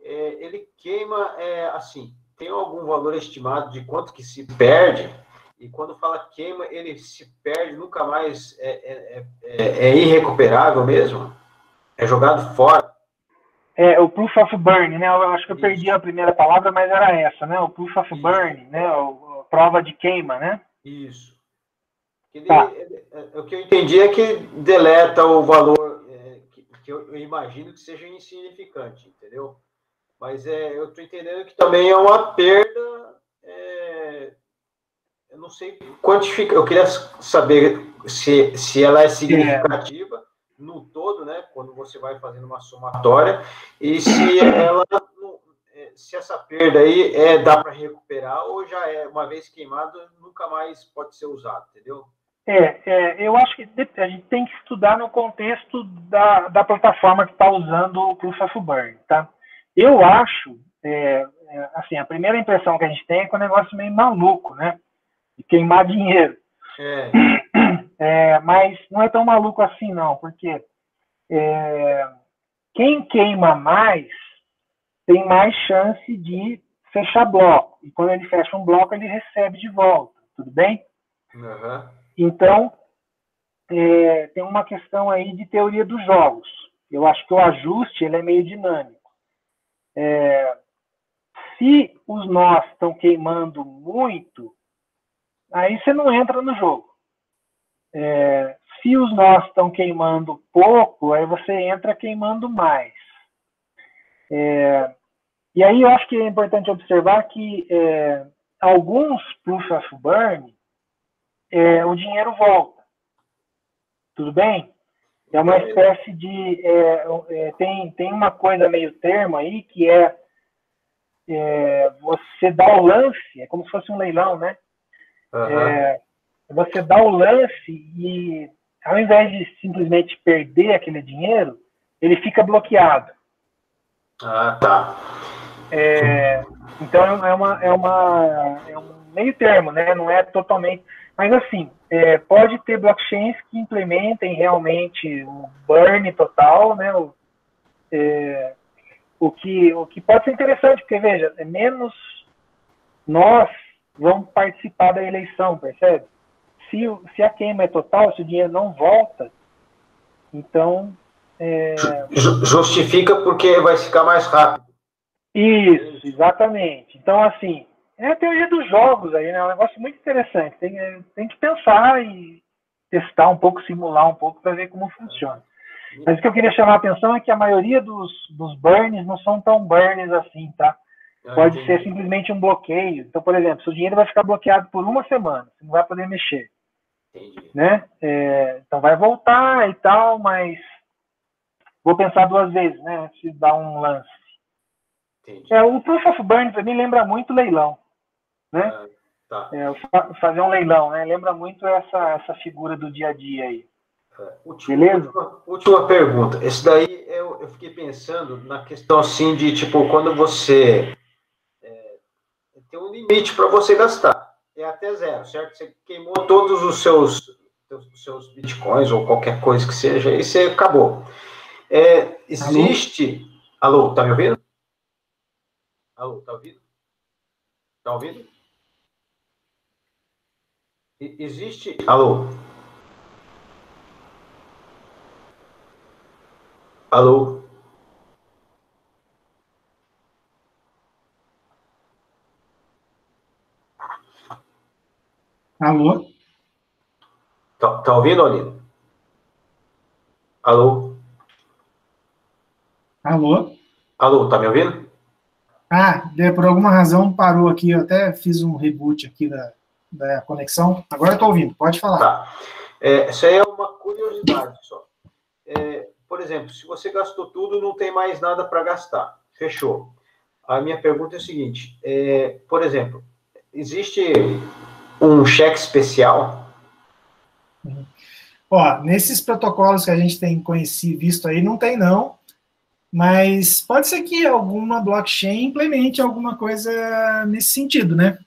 Ele queima, assim, tem algum valor estimado de quanto que se perde? E quando fala queima, ele se perde, nunca mais é irrecuperável mesmo? É jogado fora? O Proof of Burn, né? Eu acho que eu perdi a primeira palavra, mas era essa, né? O Proof of Burn, né? A prova de queima, né? Isso. O que eu entendi é que deleta o valor que eu imagino que seja insignificante, entendeu? Mas eu estou entendendo que também é uma perda, eu não sei quantificar, eu queria saber se ela é significativa no todo, né, quando você vai fazendo uma somatória, e se essa perda aí dá para recuperar ou já uma vez queimado, nunca mais pode ser usado, entendeu? Eu acho que a gente tem que estudar no contexto da plataforma que está usando o Proof of Burn, tá? Eu acho, assim, a primeira impressão que a gente tem é que é um negócio meio maluco, né? De queimar dinheiro. Mas não é tão maluco assim, não, porque quem queima mais tem mais chance de fechar bloco. E quando ele fecha um bloco, ele recebe de volta, tudo bem? Uhum. Então, tem uma questão aí de teoria dos jogos. Eu acho que o ajuste ele é meio dinâmico. Se os nós estão queimando muito, aí você não entra no jogo. Se os nós estão queimando pouco, aí você entra queimando mais. E aí eu acho que é importante observar que alguns Proof of Burn, o dinheiro volta. Tudo bem? É uma espécie de... tem uma coisa meio termo aí, que você dá o lance, é como se fosse um leilão, né? Uhum. Você dá o lance e, ao invés de simplesmente perder aquele dinheiro, ele fica bloqueado. Ah, tá. Então, é um meio termo, né? Não é totalmente... Mas, assim, pode ter blockchains que implementem realmente o burn total, né? O que pode ser interessante, porque, veja, menos nós vamos participar da eleição, percebe? Se a queima é total, se o dinheiro não volta, então... Justifica porque vai ficar mais rápido. Isso, exatamente. Então, assim, é a teoria dos jogos aí, né? É um negócio muito interessante. Tem que pensar e testar um pouco, simular um pouco para ver como funciona. Mas o que eu queria chamar a atenção é que a maioria dos burns não são tão burns assim, tá? Pode ser simplesmente um bloqueio. Então, por exemplo, seu dinheiro vai ficar bloqueado por uma semana, você não vai poder mexer. Entendi. Né? Então vai voltar e tal, mas vou pensar duas vezes, né? Antes de dar um lance. Entendi. O Proof of Burn, para mim, lembra muito leilão. Né? Tá. Fazer um leilão, né? Lembra muito essa figura do dia a dia aí. Beleza? Última pergunta. Esse daí eu fiquei pensando na questão assim de, tipo, quando você tem um limite para você gastar. É até zero, certo? Você queimou todos os seus bitcoins ou qualquer coisa que seja, e você acabou. Existe... Alô, tá me ouvindo? Alô, tá ouvindo? Tá ouvindo? Existe... Alô? Alô? Alô? Tá ouvindo, Aline? Alô? Alô? Alô, tá me ouvindo? Por alguma razão parou aqui, eu até fiz um reboot aqui da conexão. Agora eu tô ouvindo, pode falar. Tá. Isso aí é uma curiosidade só. Por exemplo, se você gastou tudo, não tem mais nada para gastar. Fechou. A minha pergunta é a seguinte, por exemplo, existe um cheque especial? Nesses protocolos que a gente tem visto aí, não tem não, mas pode ser que alguma blockchain implemente alguma coisa nesse sentido, né?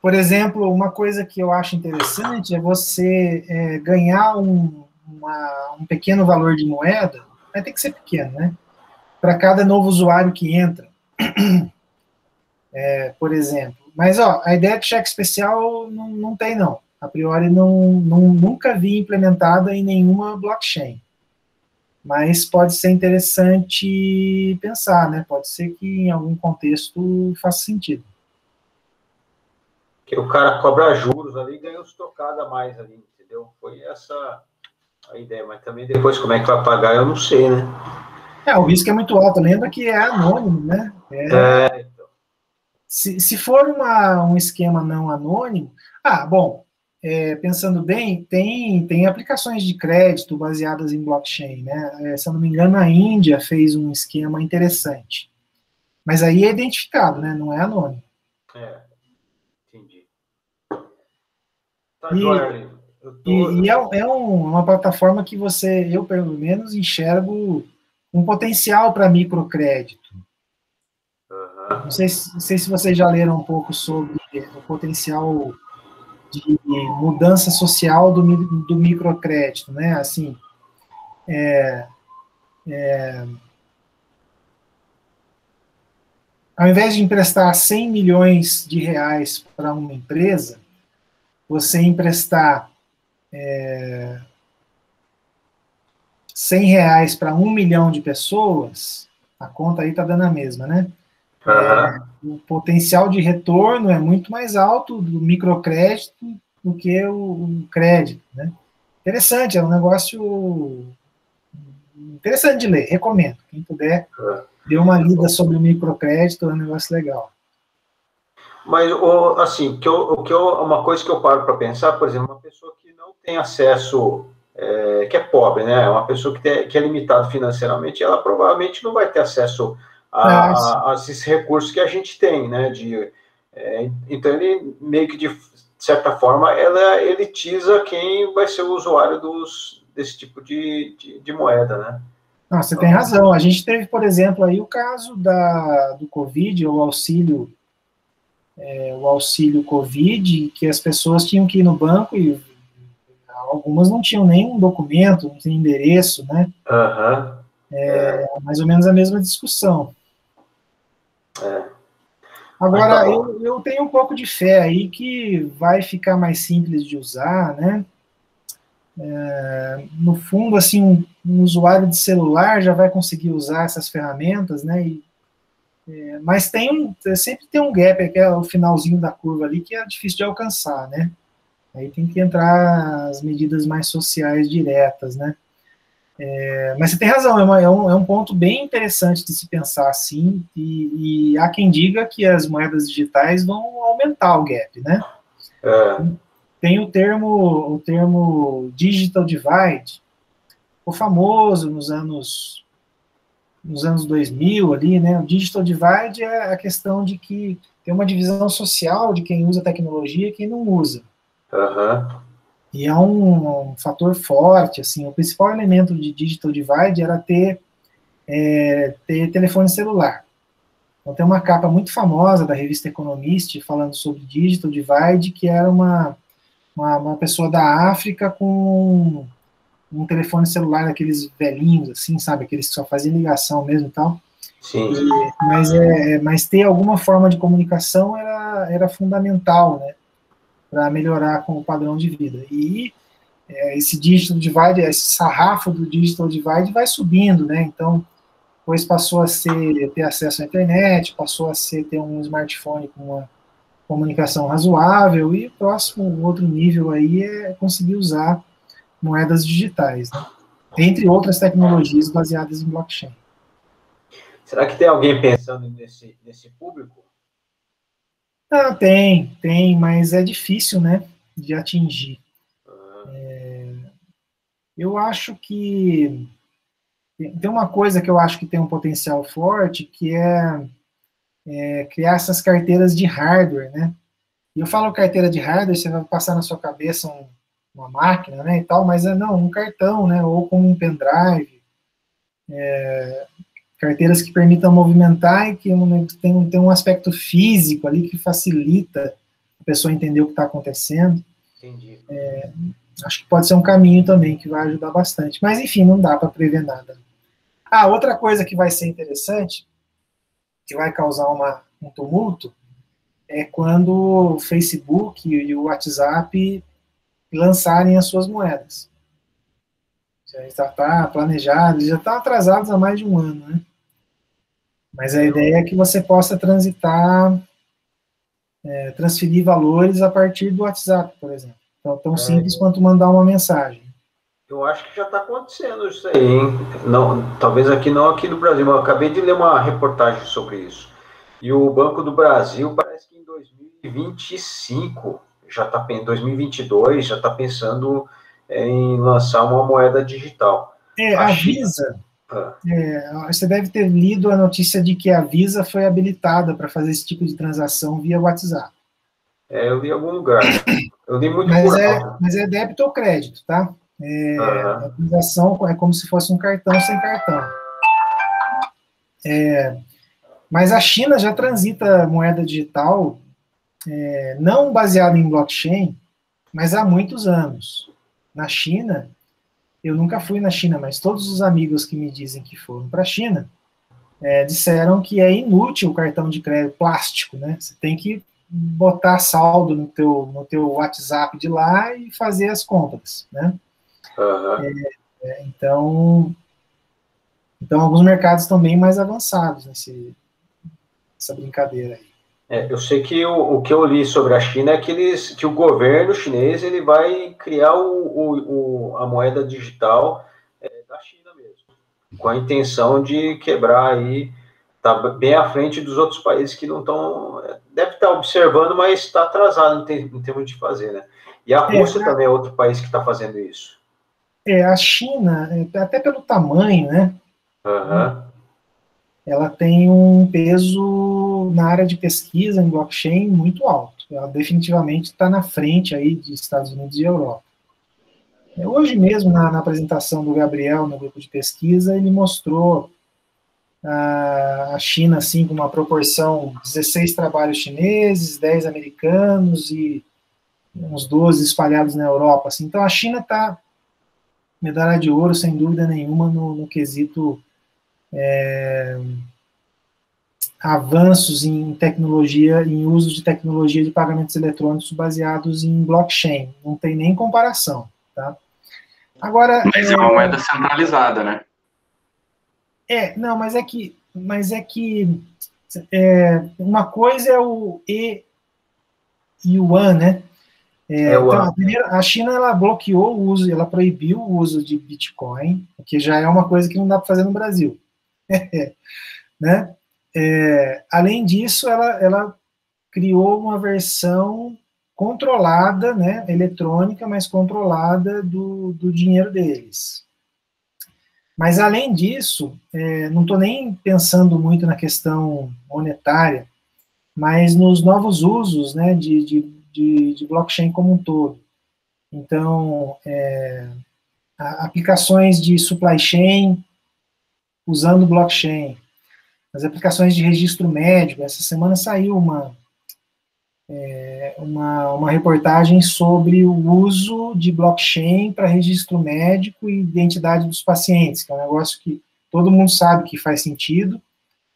Por exemplo, uma coisa que eu acho interessante é você ganhar um pequeno valor de moeda, vai ter que ser pequeno, né? Para cada novo usuário que entra, por exemplo. Mas, a ideia de cheque especial não tem, não. A priori, nunca vi implementada em nenhuma blockchain. Mas pode ser interessante pensar, né? Pode ser que em algum contexto faça sentido. Que o cara cobra juros ali e ganha uns trocados a mais ali, entendeu? Foi essa a ideia, mas também depois como é que vai pagar, eu não sei, né? O risco é muito alto, lembra que é anônimo, né? Então. Se for um esquema não anônimo... bom, pensando bem, tem aplicações de crédito baseadas em blockchain, né? Se eu não me engano, a Índia fez um esquema interessante. Mas aí é identificado, né? Não é anônimo. Entendi. Tá, Joel, e é uma plataforma que eu pelo menos enxergo um potencial para microcrédito. Não sei se vocês já leram um pouco sobre o potencial de mudança social do microcrédito, né? Assim, ao invés de emprestar 100 milhões de reais para uma empresa, você emprestar 100 reais para 1 milhão de pessoas, a conta aí está dando a mesma, né? O potencial de retorno é muito mais alto do microcrédito do que o crédito, né? Interessante, é um negócio interessante de ler, recomendo. Quem puder, dê uma lida sobre o microcrédito, é um negócio legal. Mas, assim, uma coisa que eu paro para pensar, por exemplo, uma pessoa que não tem acesso, que é pobre, né? Uma pessoa que é limitada financeiramente, ela provavelmente não vai ter acesso a esses recursos que a gente tem, né? Então, ele meio que, de certa forma, ela elitiza quem vai ser o usuário desse tipo de moeda, né? Não, você tem razão. A gente teve, por exemplo, aí o caso do Covid, o auxílio Covid, que as pessoas tinham que ir no banco e algumas não tinham nenhum documento, não tinham endereço, né? Mais ou menos a mesma discussão. Agora, eu tenho um pouco de fé aí que vai ficar mais simples de usar, né? No fundo, assim, um usuário de celular já vai conseguir usar essas ferramentas, né? Mas sempre tem um gap, que é o finalzinho da curva ali, que é difícil de alcançar, né? Aí tem que entrar as medidas mais sociais diretas, né? Mas você tem razão, é um ponto bem interessante de se pensar assim, e há quem diga que as moedas digitais vão aumentar o gap, né? Tem o termo digital divide, o famoso nos anos 2000 ali, né? O digital divide é a questão de que tem uma divisão social de quem usa tecnologia e quem não usa. E é um fator forte, assim, o principal elemento de digital divide era ter telefone celular. Então tem uma capa muito famosa da revista Economist falando sobre digital divide, que era uma pessoa da África com um telefone celular daqueles velhinhos, assim, sabe, aqueles que só faziam ligação mesmo e tal. Sim. Mas ter alguma forma de comunicação era fundamental, né, para melhorar com o padrão de vida. E esse digital divide, esse sarrafo do digital divide vai subindo, né? Então, depois passou a ter acesso à internet, passou a ter um smartphone com uma comunicação razoável, e o próximo outro nível aí é conseguir usar moedas digitais, né? Entre outras tecnologias baseadas em blockchain. Será que tem alguém pensando nesse público? Ah, tem, mas é difícil, né, de atingir. Eu acho que tem uma coisa que eu acho que tem um potencial forte, que é criar essas carteiras de hardware, né? E eu falo carteira de hardware, você vai passar na sua cabeça uma máquina, né, e tal, mas não, um cartão, né, ou com um pendrive, carteiras que permitam movimentar e que tem um aspecto físico ali que facilita a pessoa entender o que está acontecendo. Entendi. Acho que pode ser um caminho também que vai ajudar bastante. Mas, enfim, não dá para prever nada. Outra coisa que vai ser interessante, que vai causar um tumulto, é quando o Facebook e o WhatsApp lançarem as suas moedas. Já está planejado, eles já estão atrasados há mais de um ano, né? Mas a ideia é que você possa transferir valores a partir do WhatsApp, por exemplo. Então, tão simples quanto mandar uma mensagem. Eu acho que já está acontecendo isso aí, hein? Não, talvez não aqui no Brasil, mas eu acabei de ler uma reportagem sobre isso. E o Banco do Brasil parece que em 2025, em 2022, já está pensando em lançar uma moeda digital. A Visa, você deve ter lido a notícia de que a Visa foi habilitada para fazer esse tipo de transação via WhatsApp. Eu li em algum lugar. Eu li muito mas é débito ou crédito, tá? A transação é como se fosse um cartão sem cartão. Mas a China já transita moeda digital, não baseada em blockchain, mas há muitos anos. Na China, eu nunca fui na China, mas todos os amigos que me dizem que foram para a China disseram que é inútil o cartão de crédito plástico, né? Você tem que botar saldo no teu WhatsApp de lá e fazer as compras, né? Então, alguns mercados estão bem mais avançados nessa brincadeira aí. Eu sei que o que eu li sobre a China é que o governo chinês ele vai criar a moeda digital da China mesmo, com a intenção de quebrar aí, tá bem à frente dos outros países que não estão, deve estar observando, mas está atrasado em termos de fazer, né? E a Rússia também é outro país que está fazendo isso. A China, até pelo tamanho, né? Ela tem um peso na área de pesquisa em blockchain muito alto. Ela definitivamente está na frente aí de Estados Unidos e Europa. Hoje mesmo, na apresentação do Gabriel no grupo de pesquisa, ele mostrou a China assim, com uma proporção 16 trabalhos chineses, 10 americanos e uns 12 espalhados na Europa. Assim. Então, a China está medalha de ouro, sem dúvida nenhuma, no quesito avanços em tecnologia, em uso de tecnologia de pagamentos eletrônicos baseados em blockchain. Não tem nem comparação, tá? Agora, mas é uma moeda centralizada, né? Não, mas é que uma coisa é o yuan, né? Então, a China, ela bloqueou o uso, ela proibiu o uso de Bitcoin, o que já é uma coisa que não dá para fazer no Brasil. Né? Além disso, ela criou uma versão controlada, né, eletrônica, mas controlada do dinheiro deles. Mas, além disso, não estou nem pensando muito na questão monetária, mas nos novos usos, né, de blockchain como um todo. Então, aplicações de supply chain usando blockchain, as aplicações de registro médico. Essa semana saiu uma reportagem sobre o uso de blockchain para registro médico e identidade dos pacientes, que é um negócio que todo mundo sabe que faz sentido,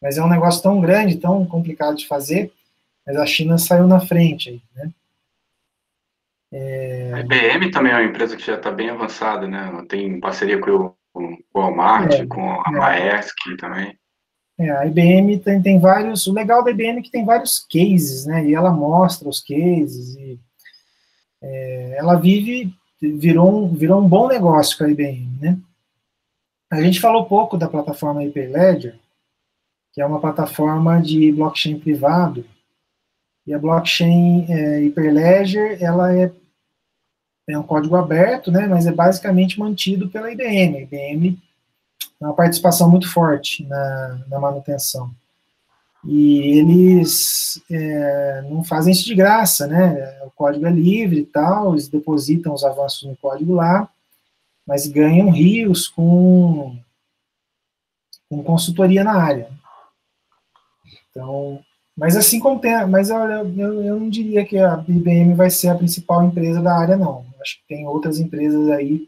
mas é um negócio tão grande, tão complicado de fazer, mas a China saiu na frente aí, né? A IBM também é uma empresa que já está bem avançada, né? Tem parceria com o Walmart, com a Maersk também. A IBM tem vários... O legal da IBM é que tem vários cases, né? E ela mostra os cases. E, ela virou um bom negócio com a IBM, né? A gente falou pouco da plataforma Hyperledger, que é uma plataforma de blockchain privado. E a blockchain Hyperledger, ela é um código aberto, né? Mas é basicamente mantido pela IBM. A IBM uma participação muito forte na manutenção. E eles não fazem isso de graça, né? O código é livre e tal, eles depositam os avanços no código lá, mas ganham rios com consultoria na área. Então, mas assim como tem... Mas eu não diria que a IBM vai ser a principal empresa da área, não. Acho que tem outras empresas aí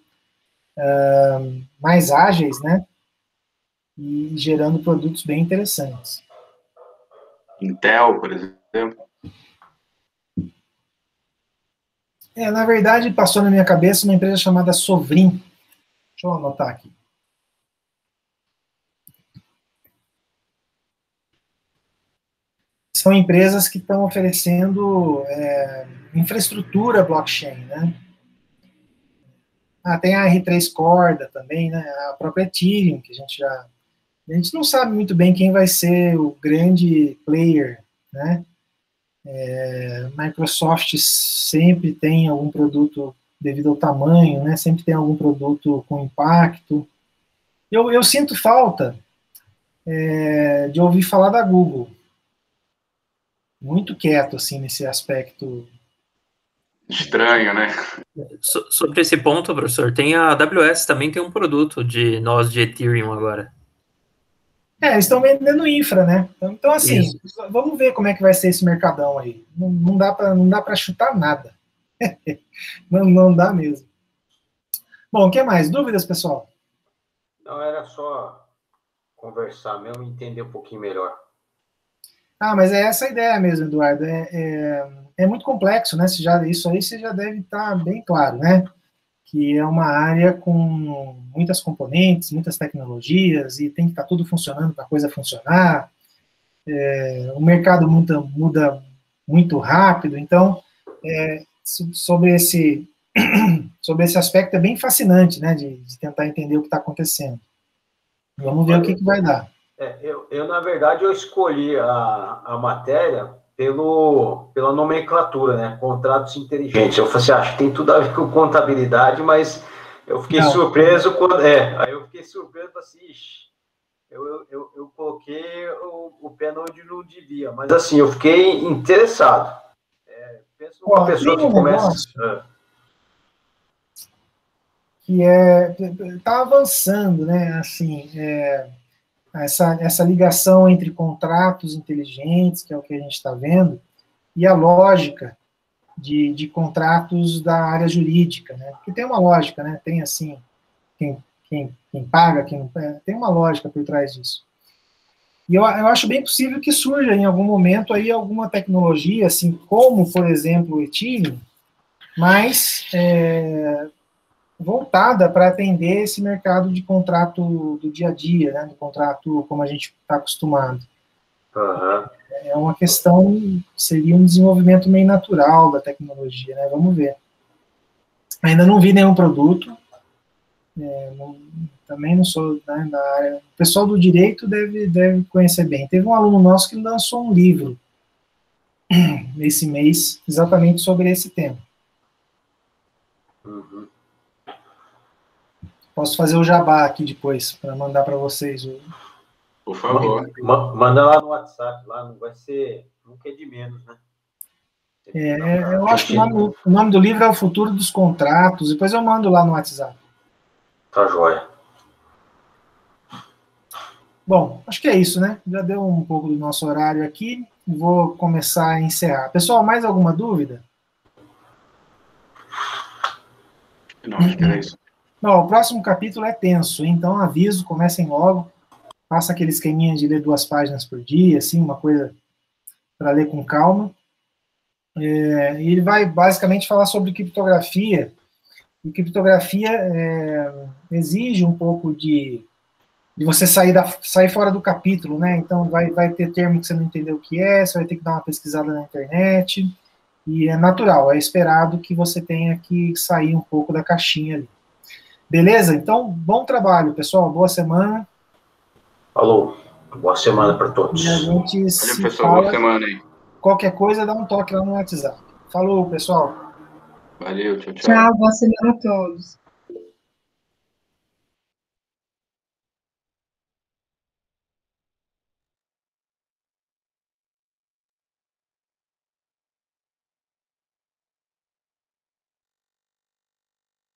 mais ágeis, né? E gerando produtos bem interessantes. Intel, por exemplo. Na verdade, passou na minha cabeça uma empresa chamada Sovrin. Deixa eu anotar aqui. São empresas que estão oferecendo infraestrutura blockchain, né? Tem a R3 Corda também, né? A própria Ethereum, que a gente não sabe muito bem quem vai ser o grande player, né? Microsoft sempre tem algum produto devido ao tamanho, né? Sempre tem algum produto com impacto. Eu sinto falta de ouvir falar da Google. Muito quieto, assim, nesse aspecto. Estranho, né? Sobre esse ponto, professor, tem a AWS também tem um produto de nós de Ethereum agora. Eles estão vendendo infra, né? Então, assim, isso. Vamos ver como é que vai ser esse mercadão aí. Não dá para chutar nada. não dá mesmo. Bom, o que mais? Dúvidas, pessoal? Não, era só conversar mesmo e entender um pouquinho melhor. Mas é essa a ideia mesmo, Eduardo. É muito complexo, né? Isso aí você já deve estar bem claro, né? Que é uma área com muitas componentes, muitas tecnologias, e tem que estar tudo funcionando para a coisa funcionar. O mercado muda muito rápido, então, sobre esse aspecto é bem fascinante, né, de tentar entender o que está acontecendo. Vamos ver o que vai dar. Na verdade, eu escolhi a matéria pela nomenclatura, né? Contratos inteligentes. Eu falei assim, acho que tem tudo a ver com contabilidade, mas eu fiquei surpreso quando... Aí eu fiquei surpreso, assim, eu coloquei o pé onde não devia. Mas, assim, eu fiquei interessado. Penso numa pessoa que começa... Que está avançando, né? Assim, essa ligação entre contratos inteligentes, que é o que a gente está vendo, e a lógica de contratos da área jurídica, né? Porque tem uma lógica, né? Tem, assim, quem paga, quem não paga, tem uma lógica por trás disso. E eu acho bem possível que surja em algum momento aí alguma tecnologia, assim, como, por exemplo, o Ethereum, mas voltada para atender esse mercado de contrato do dia a dia, né, do contrato como a gente está acostumado. É uma questão, seria um desenvolvimento meio natural da tecnologia, né? Vamos ver. Ainda não vi nenhum produto, também não sou, né, da área. O pessoal do direito deve conhecer bem. Teve um aluno nosso que lançou um livro nesse mês, exatamente sobre esse tema. Posso fazer o jabá aqui depois, para mandar para vocês. Por favor. Manda lá no WhatsApp, lá não vai ser, nunca é de menos, né? Eu acho que o nome do livro é O Futuro dos Contratos, depois eu mando lá no WhatsApp. Tá joia. Bom, acho que é isso, né? Já deu um pouco do nosso horário aqui, vou começar a encerrar. Pessoal, mais alguma dúvida? Não, acho que era isso. Não, o próximo capítulo é tenso, então aviso, comecem logo. Faça aquele esqueminha de ler 2 páginas por dia, assim, uma coisa para ler com calma. E ele vai basicamente falar sobre criptografia. E criptografia exige um pouco de você sair fora do capítulo, né? Então vai ter termo que você não entendeu o que é, você vai ter que dar uma pesquisada na internet. E é natural, é esperado que você tenha que sair um pouco da caixinha ali. Beleza? Então, bom trabalho, pessoal. Boa semana. Falou. Boa semana para todos. E a gente Valeu, se pessoal. fala. Boa semana aí. Qualquer coisa, dá um toque lá no WhatsApp. Falou, pessoal. Valeu, tchau, tchau. Tchau, boa semana a todos.